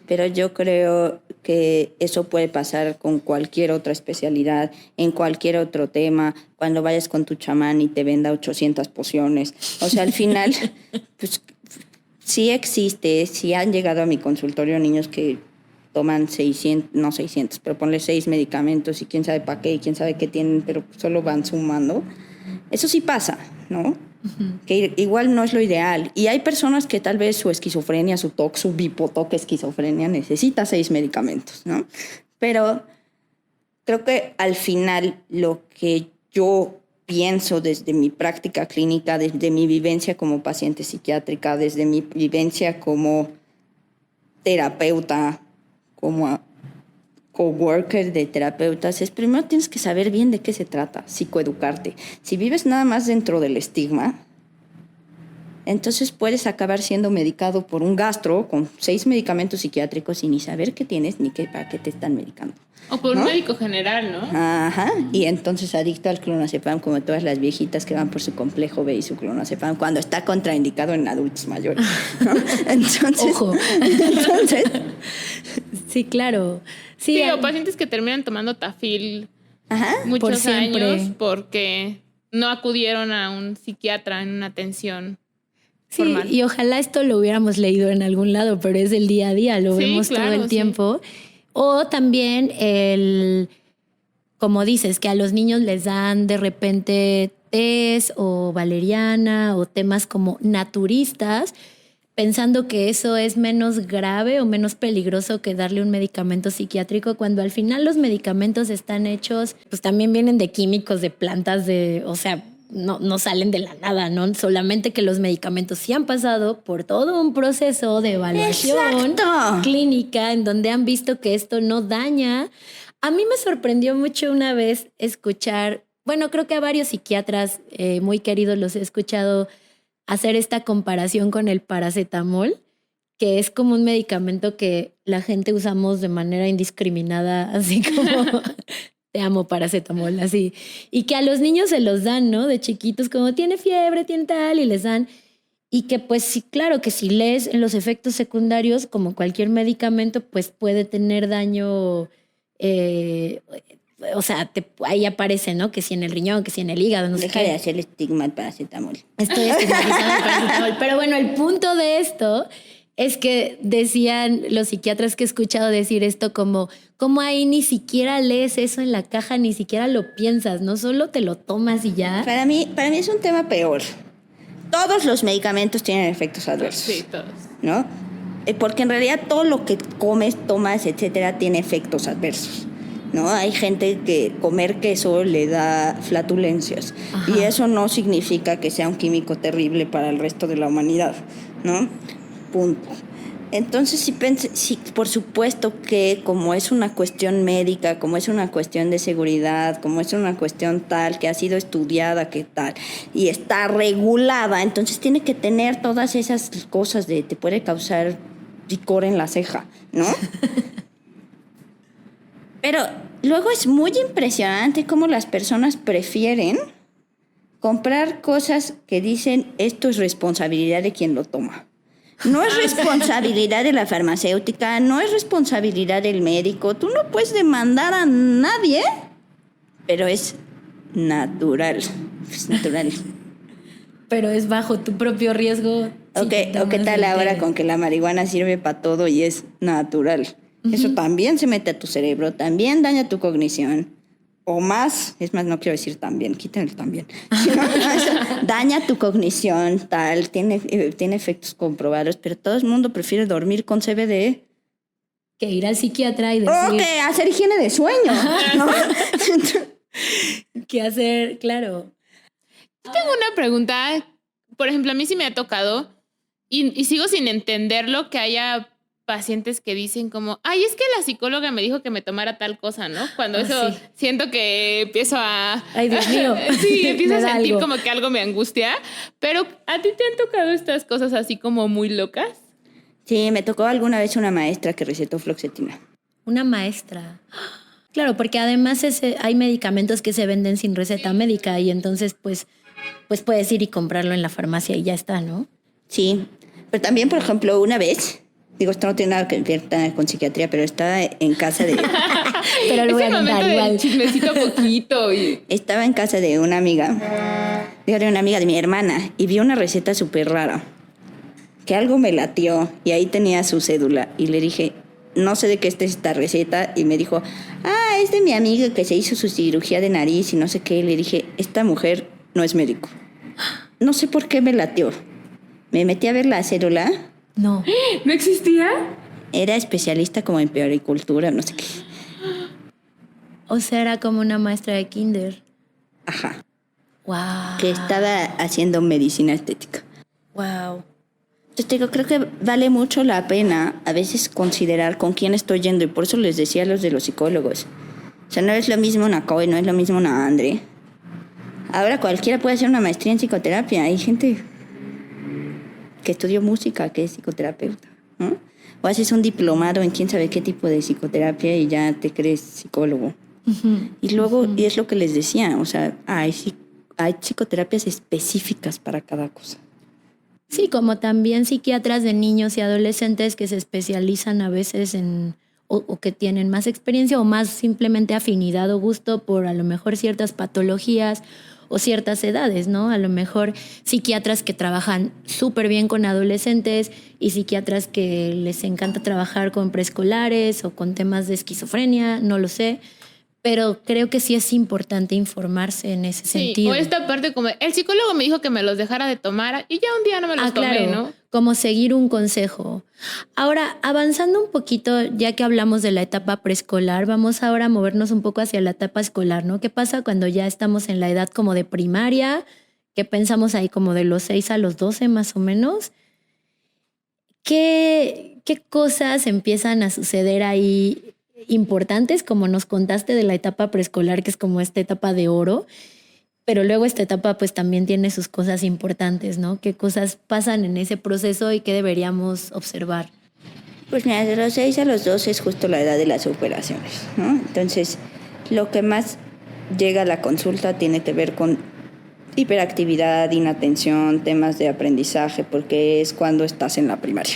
pero yo creo que eso puede pasar con cualquier otra especialidad, en cualquier otro tema, cuando vayas con tu chamán y te venda 800 pociones. O sea, al final, pues sí existe, sí han llegado a mi consultorio niños que toman 600, pero ponle 6 medicamentos y quién sabe para qué y quién sabe qué tienen, pero solo van sumando. Eso sí pasa, ¿no? Uh-huh. Que igual no es lo ideal. Y hay personas que tal vez su esquizofrenia, su TOC, su bipotoc esquizofrenia necesita 6 medicamentos, ¿no? Pero creo que al final lo que yo pienso desde mi práctica clínica, desde mi vivencia como paciente psiquiátrica, desde mi vivencia como terapeuta, como coworker de terapeutas, es primero tienes que saber bien de qué se trata, psicoeducarte. Si vives nada más dentro del estigma, entonces puedes acabar siendo medicado por un gastro con 6 medicamentos psiquiátricos y ni saber qué tienes ni para qué te están medicando. O por un médico general, ¿no? Ajá, y entonces adicto al clonazepam, como todas las viejitas que van por su complejo B y su clonazepam, cuando está contraindicado en adultos mayores, ¿no? Entonces, ojo. Entonces, sí, claro. Sí, o pacientes que terminan tomando Tafil muchos años porque no acudieron a un psiquiatra en una atención Sí, formal. y ojalá esto lo hubiéramos leído en algún lado, pero es del día a día, lo Sí, vemos todo claro, el sí. tiempo. O también como dices, que a los niños les dan de repente tés o valeriana o temas como naturistas, pensando que eso es menos grave o menos peligroso que darle un medicamento psiquiátrico, cuando al final los medicamentos están hechos, pues también vienen de químicos, de plantas, o sea, no salen de la nada, ¿no? Solamente que los medicamentos sí han pasado por todo un proceso de evaluación ¡Exacto! clínica en donde han visto que esto no daña. A mí me sorprendió mucho una vez escuchar, bueno, creo que a varios psiquiatras muy queridos los he escuchado hacer esta comparación con el paracetamol, que es como un medicamento que la gente usamos de manera indiscriminada, así como te amo paracetamol, así. Y que a los niños se los dan, ¿no? De chiquitos, como tiene fiebre, tiene tal, y les dan. Y que pues sí, claro, que si lees en los efectos secundarios, como cualquier medicamento, pues puede tener daño, o sea, ahí aparece, ¿no? Que si en el riñón, que si en el hígado, no sé Deja qué. de hacer el estigma al paracetamol. Estoy estigmatizando el paracetamol. Pero bueno, el punto de esto es que decían los psiquiatras que he escuchado decir esto como ahí ni siquiera lees eso en la caja, ni siquiera lo piensas, no solo te lo tomas y ya. Para mí es un tema peor. Todos los medicamentos tienen efectos adversos. Sí, todos. ¿No? Porque en realidad todo lo que comes, tomas, etcétera, tiene efectos adversos. ¿No? Hay gente que comer queso le da flatulencias. Ajá. Y eso no significa que sea un químico terrible para el resto de la humanidad, ¿no? Punto. Entonces, sí, por supuesto que como es una cuestión médica, como es una cuestión de seguridad, como es una cuestión tal, que ha sido estudiada, que tal, y está regulada, entonces tiene que tener todas esas cosas de te puede causar picor en la ceja, ¿no? Pero luego es muy impresionante cómo las personas prefieren comprar cosas que dicen esto es responsabilidad de quien lo toma. No es responsabilidad de la farmacéutica, no es responsabilidad del médico. Tú no puedes demandar a nadie, pero es natural. Es natural. Pero es bajo tu propio riesgo. ¿O qué tal ahora con que la marihuana sirve para todo y es natural? Eso también se mete a tu cerebro, también daña tu cognición. O más, es más, no quiero decir también, quítenlo también. Daña tu cognición, tal, tiene efectos comprobados, pero todo el mundo prefiere dormir con CBD. Que ir al psiquiatra y decir... O que hacer higiene de sueño, ¿no? Que hacer, claro. Yo tengo una pregunta, por ejemplo, a mí sí me ha tocado y sigo sin entenderlo que haya pacientes que dicen como, ay, es que la psicóloga me dijo que me tomara tal cosa, ¿no? Cuando eso sí. siento que empiezo a... Ay, Dios mío. Sí, empiezo a Me da sentir algo. como que algo me angustia. Pero, ¿a ti te han tocado estas cosas así como muy locas? Sí, me tocó alguna vez una maestra que recetó fluoxetina. Una maestra. Claro, porque además hay medicamentos que se venden sin receta médica y entonces pues puedes ir y comprarlo en la farmacia y ya está, ¿no? Sí, pero también, por ejemplo, una vez, digo, esto no tiene nada que ver con psiquiatría, pero estaba en casa de... Pero lo voy a Es el contar momento igual. del chismecito poquito y... Estaba en casa de una amiga, de mi hermana, y vi una receta súper rara, que algo me latió, y ahí tenía su cédula, y le dije, no sé de qué es esta receta, y me dijo, es de mi amiga que se hizo su cirugía de nariz y no sé qué, y le dije, esta mujer no es médico. No sé por qué me latió. Me metí a ver la cédula, No. ¿No existía? era especialista como en puericultura, no sé qué. O sea, era como una maestra de kinder. Ajá. Wow. Que estaba haciendo medicina estética. Wow. Entonces te digo, creo que vale mucho la pena a veces considerar con quién estoy yendo, y por eso les decía a los de los psicólogos. O sea, no es lo mismo una Coy, no es lo mismo una Andre. Ahora cualquiera puede hacer una maestría en psicoterapia. Hay gente que estudió música, que es psicoterapeuta, ¿no? O haces un diplomado en quién sabe qué tipo de psicoterapia y ya te crees psicólogo. Y luego, y es lo que les decía, o sea, hay psicoterapias específicas para cada cosa. Sí, como también psiquiatras de niños y adolescentes que se especializan a veces o que tienen más experiencia o más simplemente afinidad o gusto por a lo mejor ciertas patologías o ciertas edades, ¿no? A lo mejor psiquiatras que trabajan súper bien con adolescentes y psiquiatras que les encanta trabajar con preescolares o con temas de esquizofrenia, no lo sé. Pero creo que sí es importante informarse en ese sentido. O esta parte como, el psicólogo me dijo que me los dejara de tomar y ya un día no me los tomé, claro, ¿no? Como seguir un consejo. Ahora, avanzando un poquito, ya que hablamos de la etapa preescolar, vamos ahora a movernos un poco hacia la etapa escolar, ¿no? ¿Qué pasa cuando ya estamos en la edad como de primaria? ¿Qué pensamos ahí como de los 6 a los 12 más o menos? ¿Qué cosas empiezan a suceder ahí importantes, como nos contaste de la etapa preescolar, que es como esta etapa de oro? Pero luego esta etapa pues también tiene sus cosas importantes, ¿no? ¿Qué cosas pasan en ese proceso y qué deberíamos observar? Pues mira, de los 6 a los 12 es justo la edad de las operaciones, ¿no? Entonces, lo que más llega a la consulta tiene que ver con hiperactividad, inatención, temas de aprendizaje, porque es cuando estás en la primaria.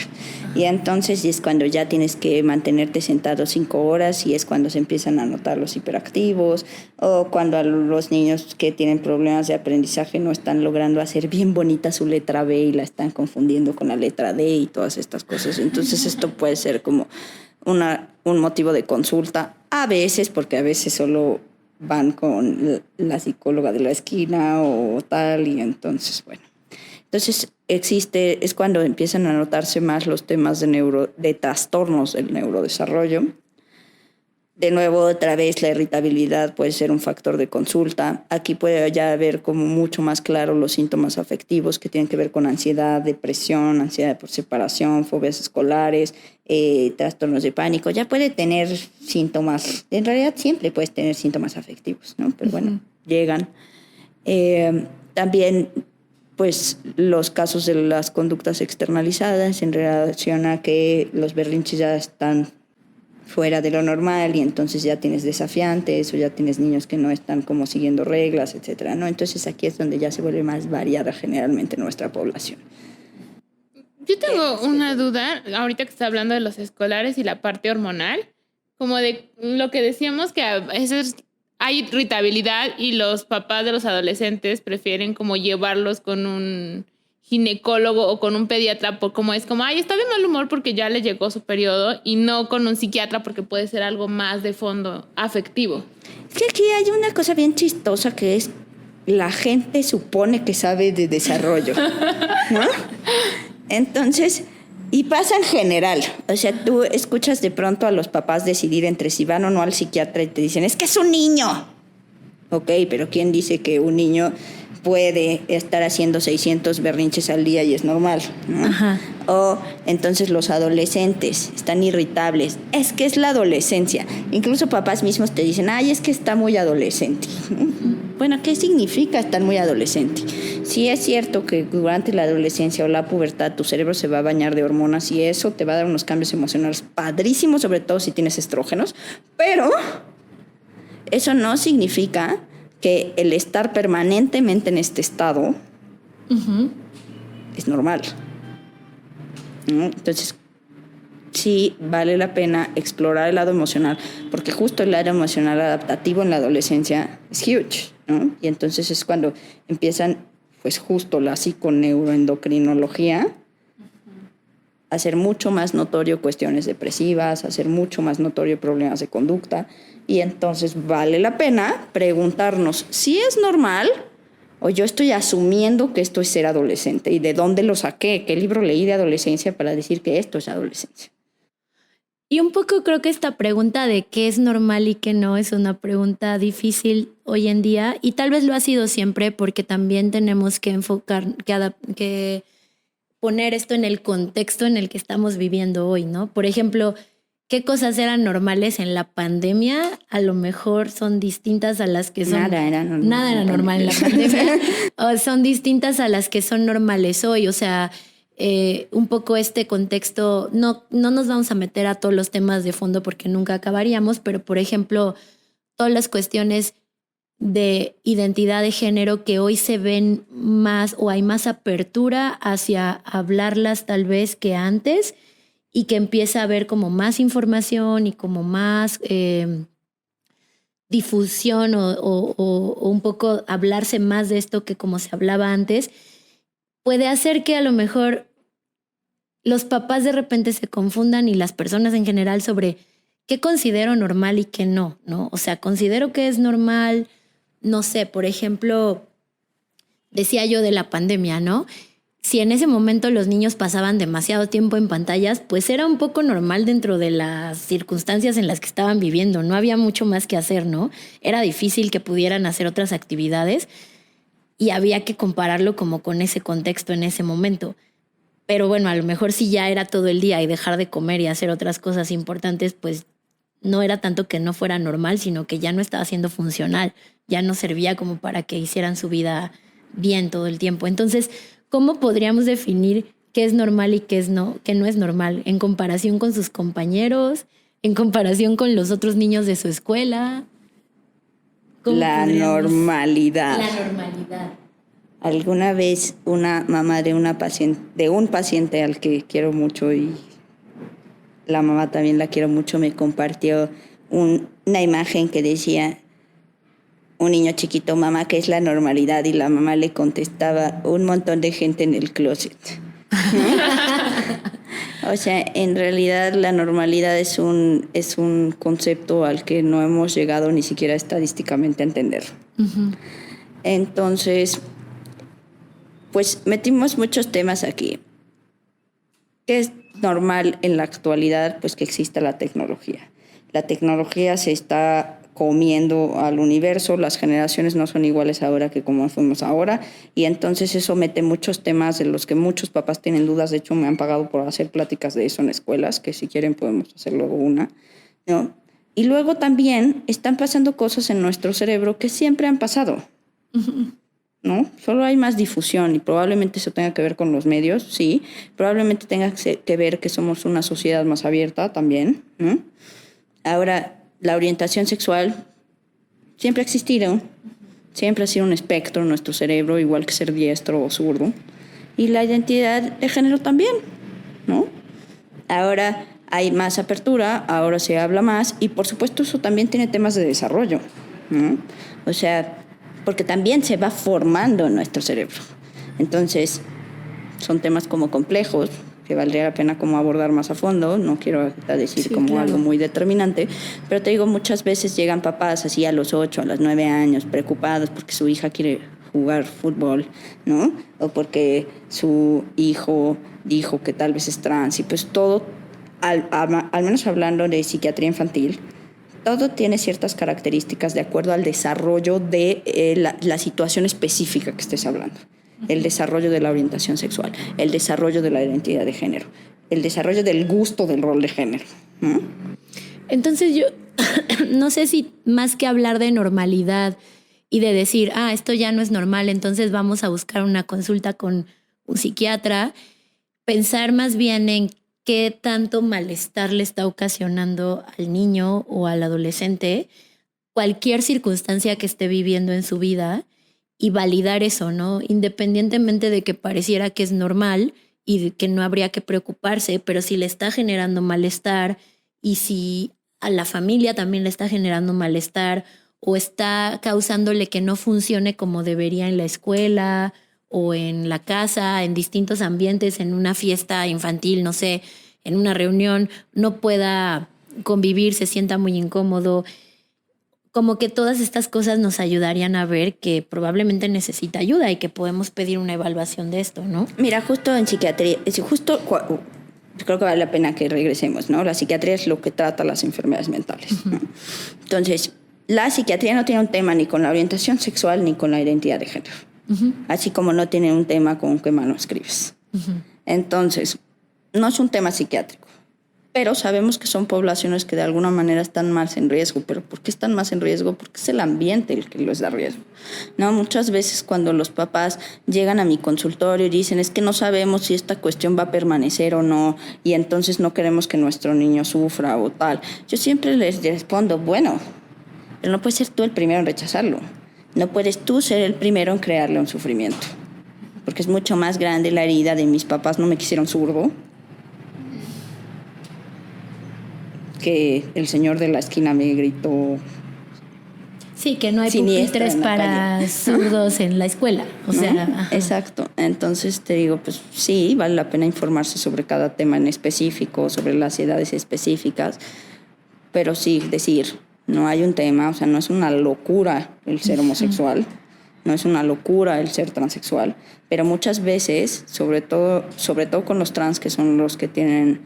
Y entonces es cuando ya tienes que mantenerte sentado 5 horas y es cuando se empiezan a notar los hiperactivos o cuando a los niños que tienen problemas de aprendizaje no están logrando hacer bien bonita su letra B y la están confundiendo con la letra D y todas estas cosas. Entonces esto puede ser como un motivo de consulta a veces, porque a veces solo van con la psicóloga de la esquina o tal, y entonces, bueno. Entonces es cuando empiezan a notarse más los temas de trastornos del neurodesarrollo. De nuevo, otra vez, la irritabilidad puede ser un factor de consulta. Aquí puede ya haber como mucho más claro los síntomas afectivos que tienen que ver con ansiedad, depresión, ansiedad por separación, fobias escolares, trastornos de pánico. Ya puede tener síntomas, en realidad siempre puedes tener síntomas afectivos, ¿no? Pero bueno, llegan. También, pues, los casos de las conductas externalizadas en relación a que los berrinches ya están fuera de lo normal y entonces ya tienes desafiantes o ya tienes niños que no están como siguiendo reglas, etcétera, ¿no? Entonces aquí es donde ya se vuelve más variada generalmente nuestra población. Yo tengo una duda, ahorita que está hablando de los escolares y la parte hormonal, como de lo que decíamos que a veces hay irritabilidad y los papás de los adolescentes prefieren como llevarlos con un ginecólogo o con un pediatra por como es como, ay, está de mal humor porque ya le llegó su periodo, y no con un psiquiatra porque puede ser algo más de fondo afectivo. Es que aquí hay una cosa bien chistosa que es la gente supone que sabe de desarrollo, ¿no? Entonces, y pasa en general. O sea, tú escuchas de pronto a los papás decidir entre si van o no al psiquiatra y te dicen, es que es un niño. Ok, pero ¿quién dice que un niño puede estar haciendo 600 berrinches al día y es normal, ¿no? Ajá. O entonces los adolescentes están irritables. Es que es la adolescencia. Incluso papás mismos te dicen, ay, es que está muy adolescente. Bueno, ¿qué significa estar muy adolescente? Sí es cierto que durante la adolescencia o la pubertad tu cerebro se va a bañar de hormonas y eso te va a dar unos cambios emocionales padrísimos, sobre todo si tienes estrógenos, pero eso no significa que el estar permanentemente en este estado es normal, ¿no? Entonces, sí vale la pena explorar el lado emocional, porque justo el lado emocional adaptativo en la adolescencia es huge, ¿no? Y entonces es cuando empiezan, pues justo la psiconeuroendocrinología, a hacer mucho más notorio cuestiones depresivas, a hacer mucho más notorio problemas de conducta, y entonces vale la pena preguntarnos si es normal o yo estoy asumiendo que esto es ser adolescente y de dónde lo saqué, qué libro leí de adolescencia para decir que esto es adolescencia. Y un poco creo que esta pregunta de qué es normal y qué no es una pregunta difícil hoy en día, y tal vez lo ha sido siempre porque también tenemos que enfocar, que poner esto en el contexto en el que estamos viviendo hoy, ¿no? Por ejemplo, ¿qué cosas eran normales en la pandemia? A lo mejor son distintas a las que son... Nada era normal en la pandemia. O son distintas a las que son normales hoy. O sea, un poco este contexto, no nos vamos a meter a todos los temas de fondo porque nunca acabaríamos, pero por ejemplo, todas las cuestiones de identidad de género que hoy se ven más o hay más apertura hacia hablarlas tal vez que antes, y que empieza a haber como más información y como más difusión o un poco hablarse más de esto que como se hablaba antes, puede hacer que a lo mejor los papás de repente se confundan y las personas en general sobre qué considero normal y qué no, ¿no? O sea, considero que es normal, no sé, por ejemplo, decía yo de la pandemia, ¿no? Si en ese momento los niños pasaban demasiado tiempo en pantallas, pues era un poco normal dentro de las circunstancias en las que estaban viviendo. No había mucho más que hacer, ¿no? Era difícil que pudieran hacer otras actividades y había que compararlo como con ese contexto en ese momento. Pero bueno, a lo mejor si ya era todo el día y dejar de comer y hacer otras cosas importantes, pues no era tanto que no fuera normal, sino que ya no estaba siendo funcional, ya no servía como para que hicieran su vida bien todo el tiempo. Entonces, ¿cómo podríamos definir qué es normal y qué no es normal en comparación con sus compañeros, en comparación con los otros niños de su escuela? La normalidad. La normalidad. Alguna vez una mamá de un paciente al que quiero mucho y la mamá también la quiero mucho, me compartió una imagen que decía un niño chiquito, mamá, ¿qué es la normalidad? Y la mamá le contestaba, un montón de gente en el closet. O sea, en realidad la normalidad es un concepto al que no hemos llegado ni siquiera estadísticamente a entender. Uh-huh. Entonces, pues metimos muchos temas aquí. ¿Qué es normal en la actualidad? Pues que exista la tecnología. La tecnología se está comiendo al universo, las generaciones no son iguales ahora que como fuimos ahora, y entonces eso mete muchos temas de los que muchos papás tienen dudas. De hecho, me han pagado por hacer pláticas de eso en escuelas, que si quieren podemos hacer luego una, ¿no? Y luego también están pasando cosas en nuestro cerebro que siempre han pasado, ¿no? Solo hay más difusión y probablemente eso tenga que ver con los medios, sí, probablemente tenga que ver que somos una sociedad más abierta también, ¿no? Ahora, la orientación sexual siempre ha existido, siempre ha sido un espectro en nuestro cerebro, igual que ser diestro o zurdo. Y la identidad de género también, ¿no? Ahora hay más apertura, ahora se habla más y por supuesto eso también tiene temas de desarrollo, ¿no? O sea, porque también se va formando en nuestro cerebro. Entonces, son temas como complejos, que valdría la pena como abordar más a fondo, no quiero decir como algo muy determinante, pero te digo, muchas veces llegan papás así a los 8, a los 9 años, preocupados porque su hija quiere jugar fútbol, ¿no? O porque su hijo dijo que tal vez es trans, y pues todo, al menos hablando de psiquiatría infantil, todo tiene ciertas características de acuerdo al desarrollo de la situación específica que estés hablando. El desarrollo de la orientación sexual, el desarrollo de la identidad de género, el desarrollo del gusto del rol de género. ¿Mm? Entonces yo no sé si más que hablar de normalidad y de decir, esto ya no es normal, entonces vamos a buscar una consulta con un psiquiatra, pensar más bien en qué tanto malestar le está ocasionando al niño o al adolescente cualquier circunstancia que esté viviendo en su vida, y validar eso, ¿no? Independientemente de que pareciera que es normal y de que no habría que preocuparse, pero si le está generando malestar y si a la familia también le está generando malestar o está causándole que no funcione como debería en la escuela o en la casa, en distintos ambientes, en una fiesta infantil, no sé, en una reunión, no pueda convivir, se sienta muy incómodo. Como que todas estas cosas nos ayudarían a ver que probablemente necesita ayuda y que podemos pedir una evaluación de esto, ¿no? Mira, justo en psiquiatría, creo que vale la pena que regresemos, ¿no? La psiquiatría es lo que trata las enfermedades mentales, ¿no? Entonces, la psiquiatría no tiene un tema ni con la orientación sexual ni con la identidad de género, así como no tiene un tema con qué mano escribes. Entonces, no es un tema psiquiátrico. Pero sabemos que son poblaciones que de alguna manera están más en riesgo. ¿Pero por qué están más en riesgo? Porque es el ambiente el que les da riesgo, ¿no? Muchas veces cuando los papás llegan a mi consultorio y dicen, es que no sabemos si esta cuestión va a permanecer o no, y entonces no queremos que nuestro niño sufra o tal, yo siempre les respondo, bueno, pero no puedes ser tú el primero en rechazarlo. No puedes tú ser el primero en crearle un sufrimiento. Porque es mucho más grande la herida de mis papás no me quisieron zurdo que el señor de la esquina me gritó Sí, que no hay siniestra pupitres en la para zurdos en la escuela. O ¿no? sea, ajá. Exacto. Entonces te digo, pues sí, vale la pena informarse sobre cada tema en específico, sobre las edades específicas, pero sí decir, no hay un tema, o sea, no es una locura el ser homosexual, no es una locura el ser transexual, pero muchas veces, sobre todo con los trans, que son los que tienen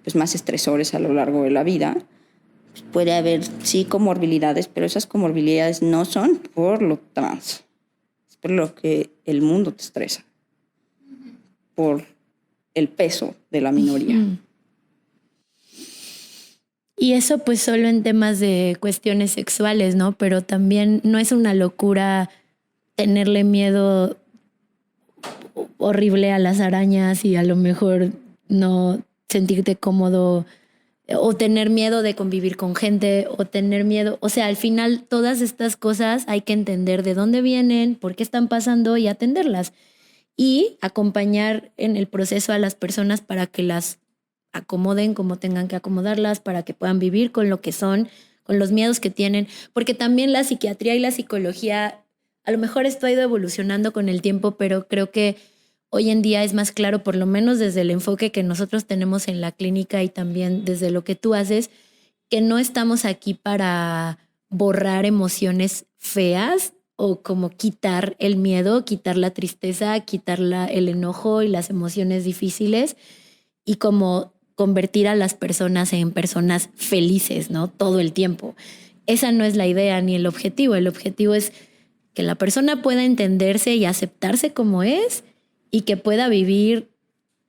pues más estresores a lo largo de la vida, pues puede haber sí comorbilidades, pero esas comorbilidades no son por lo trans, es por lo que el mundo te estresa, por el peso de la minoría. Y eso pues solo en temas de cuestiones sexuales, ¿no? Pero también no es una locura tenerle miedo horrible a las arañas y a lo mejor no sentirte cómodo o tener miedo de convivir con gente o tener miedo. O sea, al final todas estas cosas hay que entender de dónde vienen, por qué están pasando y atenderlas. Y acompañar en el proceso a las personas para que las acomoden como tengan que acomodarlas, para que puedan vivir con lo que son, con los miedos que tienen, porque también la psiquiatría y la psicología, a lo mejor esto ha ido evolucionando con el tiempo, pero creo que hoy en día es más claro, por lo menos desde el enfoque que nosotros tenemos en la clínica y también desde lo que tú haces, que no estamos aquí para borrar emociones feas o como quitar el miedo, quitar la tristeza, quitar el enojo y las emociones difíciles y como convertir a las personas en personas felices, ¿no? Todo el tiempo. Esa no es la idea ni el objetivo. El objetivo es que la persona pueda entenderse y aceptarse como es y que pueda vivir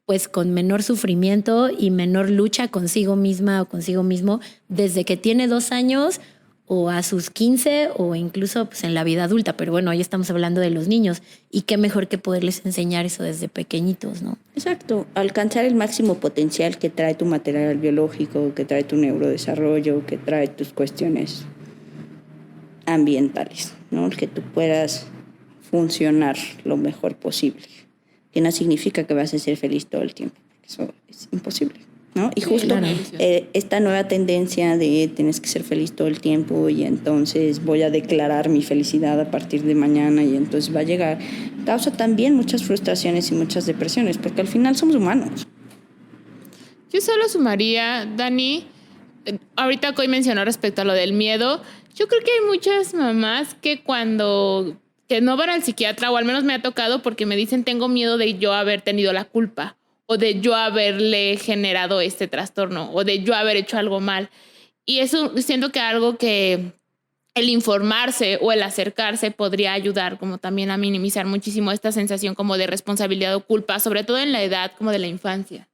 pues con menor sufrimiento y menor lucha consigo misma o consigo mismo desde que tiene 2 años o a sus 15 o incluso pues en la vida adulta. Pero bueno, hoy estamos hablando de los niños y qué mejor que poderles enseñar eso desde pequeñitos, ¿no? Exacto, alcanzar el máximo potencial que trae tu material biológico, que trae tu neurodesarrollo, que trae tus cuestiones ambientales, ¿no? Que tú puedas funcionar lo mejor posible, que no significa que vas a ser feliz todo el tiempo, porque eso es imposible, ¿no? Y justo claro. Esta nueva tendencia de tienes que ser feliz todo el tiempo y entonces voy a declarar mi felicidad a partir de mañana y entonces va a llegar, causa también muchas frustraciones y muchas depresiones, porque al final somos humanos. Yo solo sumaría, Dani, ahorita que hoy mencionó respecto a lo del miedo, yo creo que hay muchas mamás que que no van al psiquiatra, o al menos me ha tocado porque me dicen tengo miedo de yo haber tenido la culpa, o de yo haberle generado este trastorno, o de yo haber hecho algo mal. Y eso siento que algo que el informarse o el acercarse podría ayudar como también a minimizar muchísimo esta sensación como de responsabilidad o culpa, sobre todo en la edad como de la infancia.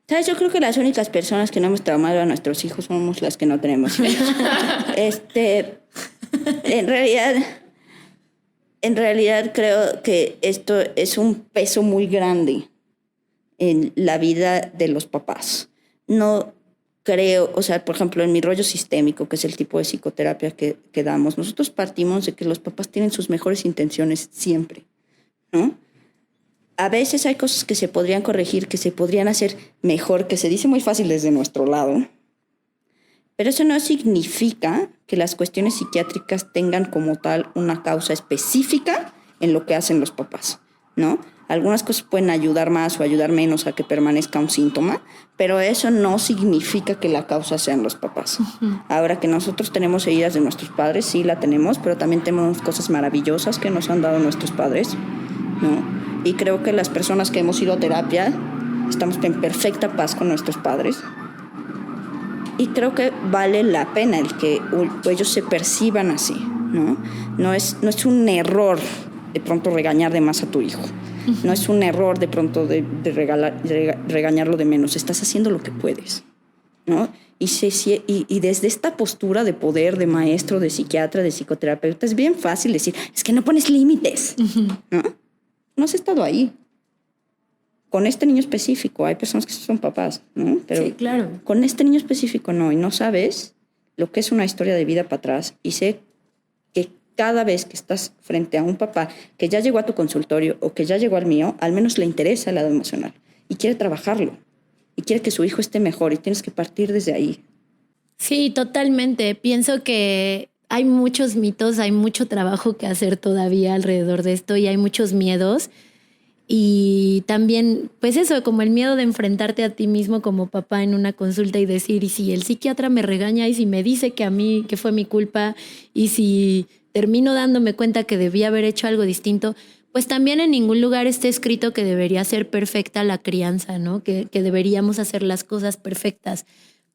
¿Sabes? Yo creo que las únicas personas que no hemos traumado a nuestros hijos somos las que no tenemos hijos. En realidad creo que esto es un peso muy grande en la vida de los papás. No creo, o sea, por ejemplo, en mi rollo sistémico, que es el tipo de psicoterapia que damos, nosotros partimos de que los papás tienen sus mejores intenciones siempre, ¿no? A veces hay cosas que se podrían corregir, que se podrían hacer mejor, que se dice muy fácil desde nuestro lado, pero eso no significa que las cuestiones psiquiátricas tengan como tal una causa específica en lo que hacen los papás, ¿no? Algunas cosas pueden ayudar más o ayudar menos a que permanezca un síntoma, pero eso no significa que la causa sean los papás. Ahora que nosotros tenemos heridas de nuestros padres, sí la tenemos, pero también tenemos cosas maravillosas que nos han dado nuestros padres, ¿no? Y creo que las personas que hemos ido a terapia estamos en perfecta paz con nuestros padres. Y creo que vale la pena el que ellos se perciban así, ¿no? No es un error de pronto regañar de más a tu hijo. No es un error de pronto de regañarlo de menos. Estás haciendo lo que puedes, ¿no? Y desde esta postura de poder, de maestro, de psiquiatra, de psicoterapeuta, es bien fácil decir, es que no pones límites, ¿no? No has estado ahí. Con este niño específico, hay personas que son papás, ¿no? Pero sí, claro. Con este niño específico no, y no sabes lo que es una historia de vida para atrás, y sé que cada vez que estás frente a un papá que ya llegó a tu consultorio o que ya llegó al mío, al menos le interesa el lado emocional y quiere trabajarlo y quiere que su hijo esté mejor y tienes que partir desde ahí. Sí, totalmente. Pienso que hay muchos mitos, hay mucho trabajo que hacer todavía alrededor de esto y hay muchos miedos. Y también, pues eso, como el miedo de enfrentarte a ti mismo como papá en una consulta y decir, y si el psiquiatra me regaña y si me dice que a mí, que fue mi culpa, y si termino dándome cuenta que debía haber hecho algo distinto, pues también en ningún lugar está escrito que debería ser perfecta la crianza, ¿no? Que deberíamos hacer las cosas perfectas.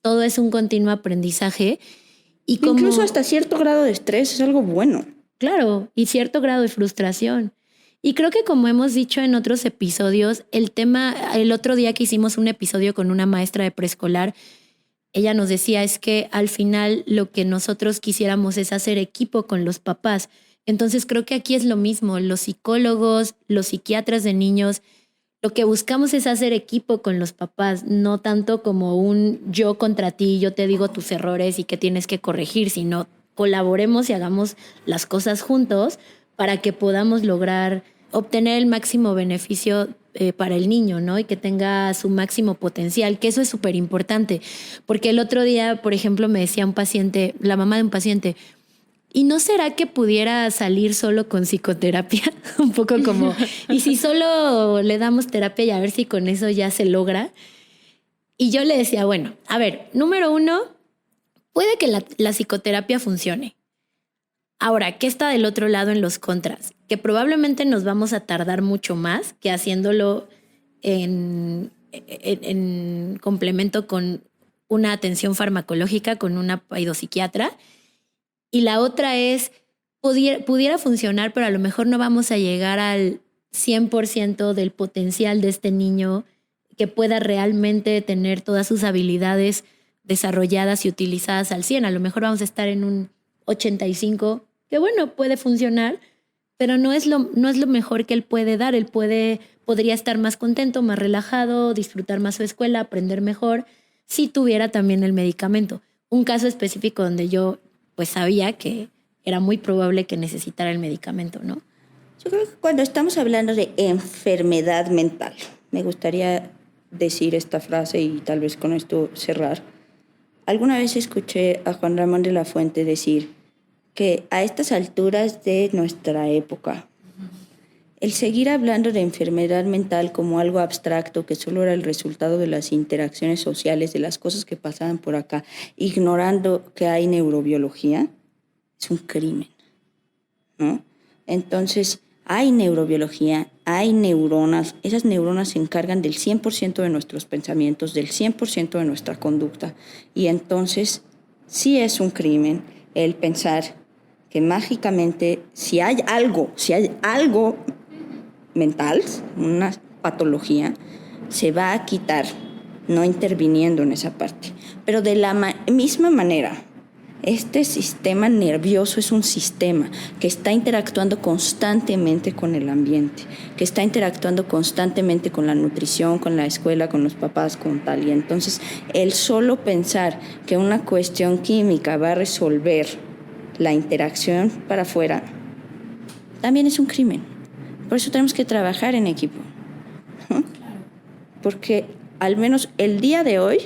Todo es un continuo aprendizaje. Y como, incluso hasta cierto grado de estrés es algo bueno. claro, y cierto grado de frustración. Y creo que como hemos dicho en otros episodios, el otro día que hicimos un episodio con una maestra de preescolar, ella nos decía es que al final lo que nosotros quisiéramos es hacer equipo con los papás. Entonces creo que aquí es lo mismo, los psicólogos, los psiquiatras de niños, lo que buscamos es hacer equipo con los papás, no tanto como un yo contra ti, yo te digo tus errores y que tienes que corregir, sino colaboremos y hagamos las cosas juntos para que podamos lograr obtener el máximo beneficio para el niño, ¿no? Y que tenga su máximo potencial, que eso es súper importante. Porque el otro día, por ejemplo, me decía un paciente, la mamá de un paciente, ¿y no será que pudiera salir solo con psicoterapia? Un poco como, ¿y si solo le damos terapia y a ver si con eso ya se logra? Y yo le decía, bueno, a ver, número 1, puede que la psicoterapia funcione. Ahora, ¿qué está del otro lado en los contras? Que probablemente nos vamos a tardar mucho más que haciéndolo en complemento con una atención farmacológica, con una psiquiatra. Y la otra es, pudiera funcionar, pero a lo mejor no vamos a llegar al 100% del potencial de este niño que pueda realmente tener todas sus habilidades desarrolladas y utilizadas al 100. A lo mejor vamos a estar en un 85%, que bueno, puede funcionar, pero no es lo mejor que él puede dar. Él podría estar más contento, más relajado, disfrutar más su escuela, aprender mejor, si tuviera también el medicamento. Un caso específico donde yo pues sabía que era muy probable que necesitara el medicamento, ¿no? Yo creo que cuando estamos hablando de enfermedad mental, me gustaría decir esta frase y tal vez con esto cerrar. Alguna vez escuché a Juan Ramón de la Fuente decir que a estas alturas de nuestra época, el seguir hablando de enfermedad mental como algo abstracto que solo era el resultado de las interacciones sociales, de las cosas que pasaban por acá, ignorando que hay neurobiología, es un crimen, ¿no? Entonces, hay neurobiología, hay neuronas, esas neuronas se encargan del 100% de nuestros pensamientos, del 100% de nuestra conducta, y entonces sí es un crimen el pensar que mágicamente, si hay algo mental, una patología, se va a quitar no interviniendo en esa parte. Pero de la misma manera, este sistema nervioso es un sistema que está interactuando constantemente con el ambiente, que está interactuando constantemente con la nutrición, con la escuela, con los papás, con tal. Y entonces, el solo pensar que una cuestión química va a resolver la interacción para afuera, también es un crimen. Por eso tenemos que trabajar en equipo, ¿no? Porque al menos el día de hoy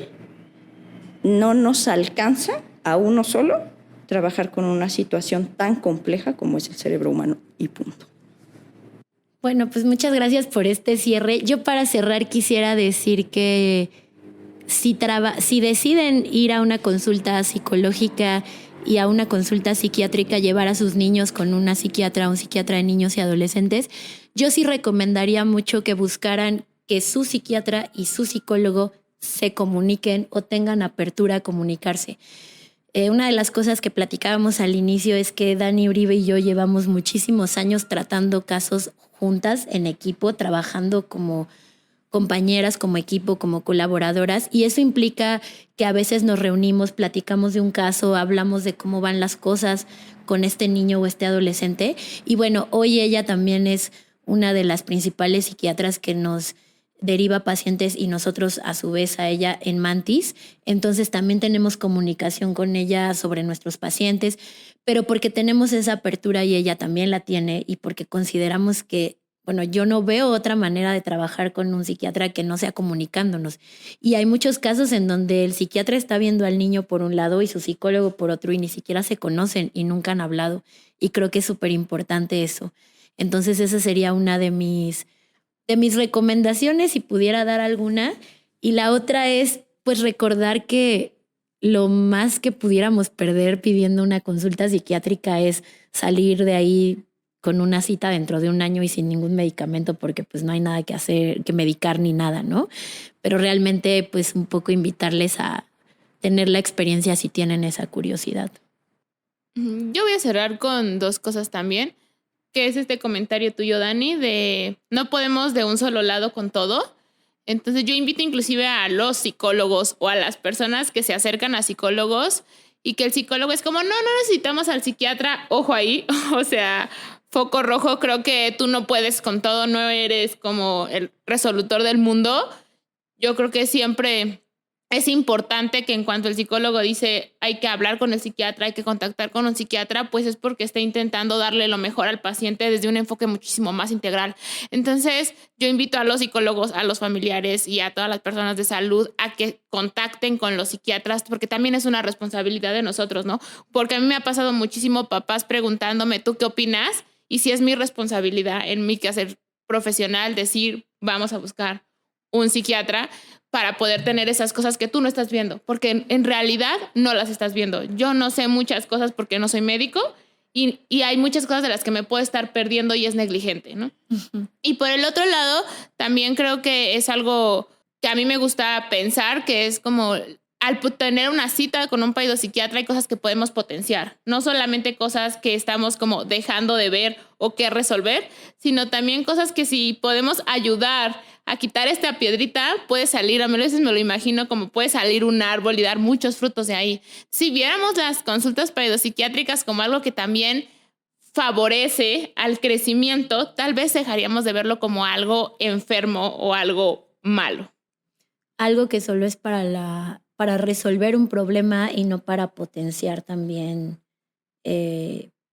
no nos alcanza a uno solo trabajar con una situación tan compleja como es el cerebro humano y punto. Bueno, pues muchas gracias por este cierre. Yo para cerrar quisiera decir que si deciden ir a una consulta psicológica y a una consulta psiquiátrica, llevar a sus niños con una psiquiatra o un psiquiatra de niños y adolescentes, yo sí recomendaría mucho que buscaran que su psiquiatra y su psicólogo se comuniquen o tengan apertura a comunicarse. Una de las cosas que platicábamos al inicio es que Dani Uribe y yo llevamos muchísimos años tratando casos juntas en equipo, trabajando como compañeras, como equipo, como colaboradoras, y eso implica que a veces nos reunimos, platicamos de un caso, hablamos de cómo van las cosas con este niño o este adolescente. Y bueno, hoy ella también es una de las principales psiquiatras que nos deriva pacientes y nosotros a su vez a ella en Mantis. Entonces también tenemos comunicación con ella sobre nuestros pacientes, pero porque tenemos esa apertura y ella también la tiene y porque consideramos que bueno, yo no veo otra manera de trabajar con un psiquiatra que no sea comunicándonos. Y hay muchos casos en donde el psiquiatra está viendo al niño por un lado y su psicólogo por otro y ni siquiera se conocen y nunca han hablado. Y creo que es súper importante eso. Entonces esa sería una de mis recomendaciones, si pudiera dar alguna. Y la otra es pues recordar que lo más que pudiéramos perder pidiendo una consulta psiquiátrica es salir de ahí con una cita dentro de un año y sin ningún medicamento porque pues no hay nada que hacer, que medicar ni nada, ¿no? Pero realmente pues un poco invitarles a tener la experiencia si tienen esa curiosidad. Yo voy a cerrar con 2 cosas también, que es este comentario tuyo, Dani, de no podemos de un solo lado con todo. Entonces yo invito inclusive a los psicólogos o a las personas que se acercan a psicólogos y que el psicólogo es como, no necesitamos al psiquiatra, ojo ahí, o sea, foco rojo, creo que tú no puedes con todo, no eres como el resolutor del mundo. Yo creo que siempre es importante que en cuanto el psicólogo dice hay que hablar con el psiquiatra, hay que contactar con un psiquiatra, pues es porque está intentando darle lo mejor al paciente desde un enfoque muchísimo más integral. Entonces, yo invito a los psicólogos, a los familiares y a todas las personas de salud a que contacten con los psiquiatras, porque también es una responsabilidad de nosotros, ¿no? Porque a mí me ha pasado muchísimo papás preguntándome, ¿tú qué opinas? Y si es mi responsabilidad en mi quehacer profesional decir, vamos a buscar un psiquiatra para poder tener esas cosas que tú no estás viendo, porque en realidad no las estás viendo. Yo no sé muchas cosas porque no soy médico y hay muchas cosas de las que me puedo estar perdiendo y es negligente, ¿no? Uh-huh. Y por el otro lado, también creo que es algo que a mí me gusta pensar, que es como al tener una cita con un psiquiatra hay cosas que podemos potenciar, no solamente cosas que estamos como dejando de ver o que resolver, sino también cosas que si podemos ayudar a quitar esta piedrita, puede salir, a veces me lo imagino como puede salir un árbol y dar muchos frutos de ahí. Si viéramos las consultas psiquiátricas como algo que también favorece al crecimiento, tal vez dejaríamos de verlo como algo enfermo o algo malo. Algo que solo es para resolver un problema y no para potenciar también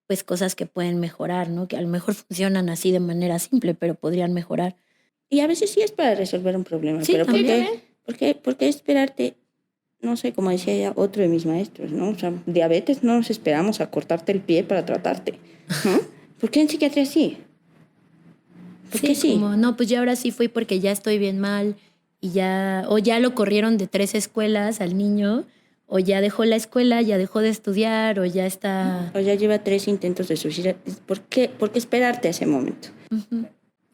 pues cosas que pueden mejorar, ¿no? Que a lo mejor funcionan así de manera simple, pero podrían mejorar. Y a veces sí es para resolver un problema, sí, pero ¿por qué esperarte? No sé, como decía ya otro de mis maestros, ¿no? O sea, diabetes no nos esperamos a cortarte el pie para tratarte, ¿no? ¿Por qué en psiquiatría sí? ¿Por qué sí? Como, no, pues ya ahora sí fui porque ya estoy bien mal y ya lo corrieron de 3 escuelas al niño, o ya dejó la escuela, ya dejó de estudiar, o ya está... O ya lleva 3 intentos de suicidio. ¿Por qué esperarte a ese momento? Uh-huh.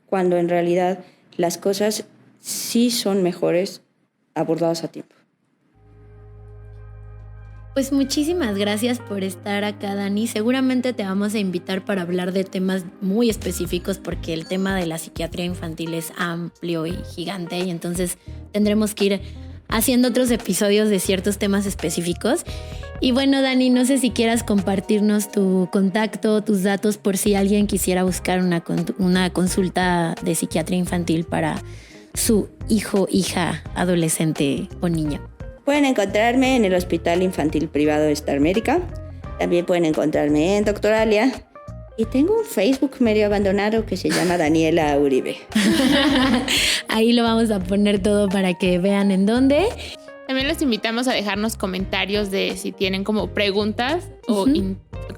Cuando en realidad las cosas sí son mejores abordadas a tiempo. Pues muchísimas gracias por estar acá, Dani. Seguramente te vamos a invitar para hablar de temas muy específicos porque el tema de la psiquiatría infantil es amplio y gigante y entonces tendremos que ir haciendo otros episodios de ciertos temas específicos. Y bueno, Dani, no sé si quieras compartirnos tu contacto, tus datos por si alguien quisiera buscar una consulta de psiquiatría infantil para su hijo, hija, adolescente o niño. Pueden encontrarme en el Hospital Infantil Privado de Star Médica. También pueden encontrarme en Doctoralia. Y tengo un Facebook medio abandonado que se llama Daniela Uribe. Ahí lo vamos a poner todo para que vean en dónde. También les invitamos a dejarnos comentarios de si tienen como preguntas o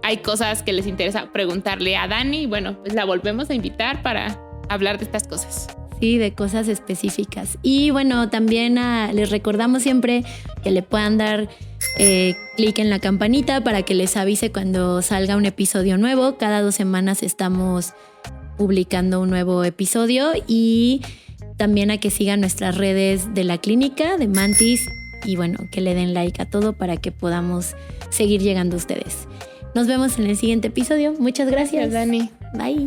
hay cosas que les interesa preguntarle a Dani. Y bueno, pues la volvemos a invitar para hablar de estas cosas. Sí, de cosas específicas. Y bueno, también les recordamos siempre que le puedan dar clic en la campanita para que les avise cuando salga un episodio nuevo. Cada 2 semanas estamos publicando un nuevo episodio y también a que sigan nuestras redes de la clínica, de Mantis, y bueno, que le den like a todo para que podamos seguir llegando a ustedes. Nos vemos en el siguiente episodio. Muchas gracias, Dani. Bye.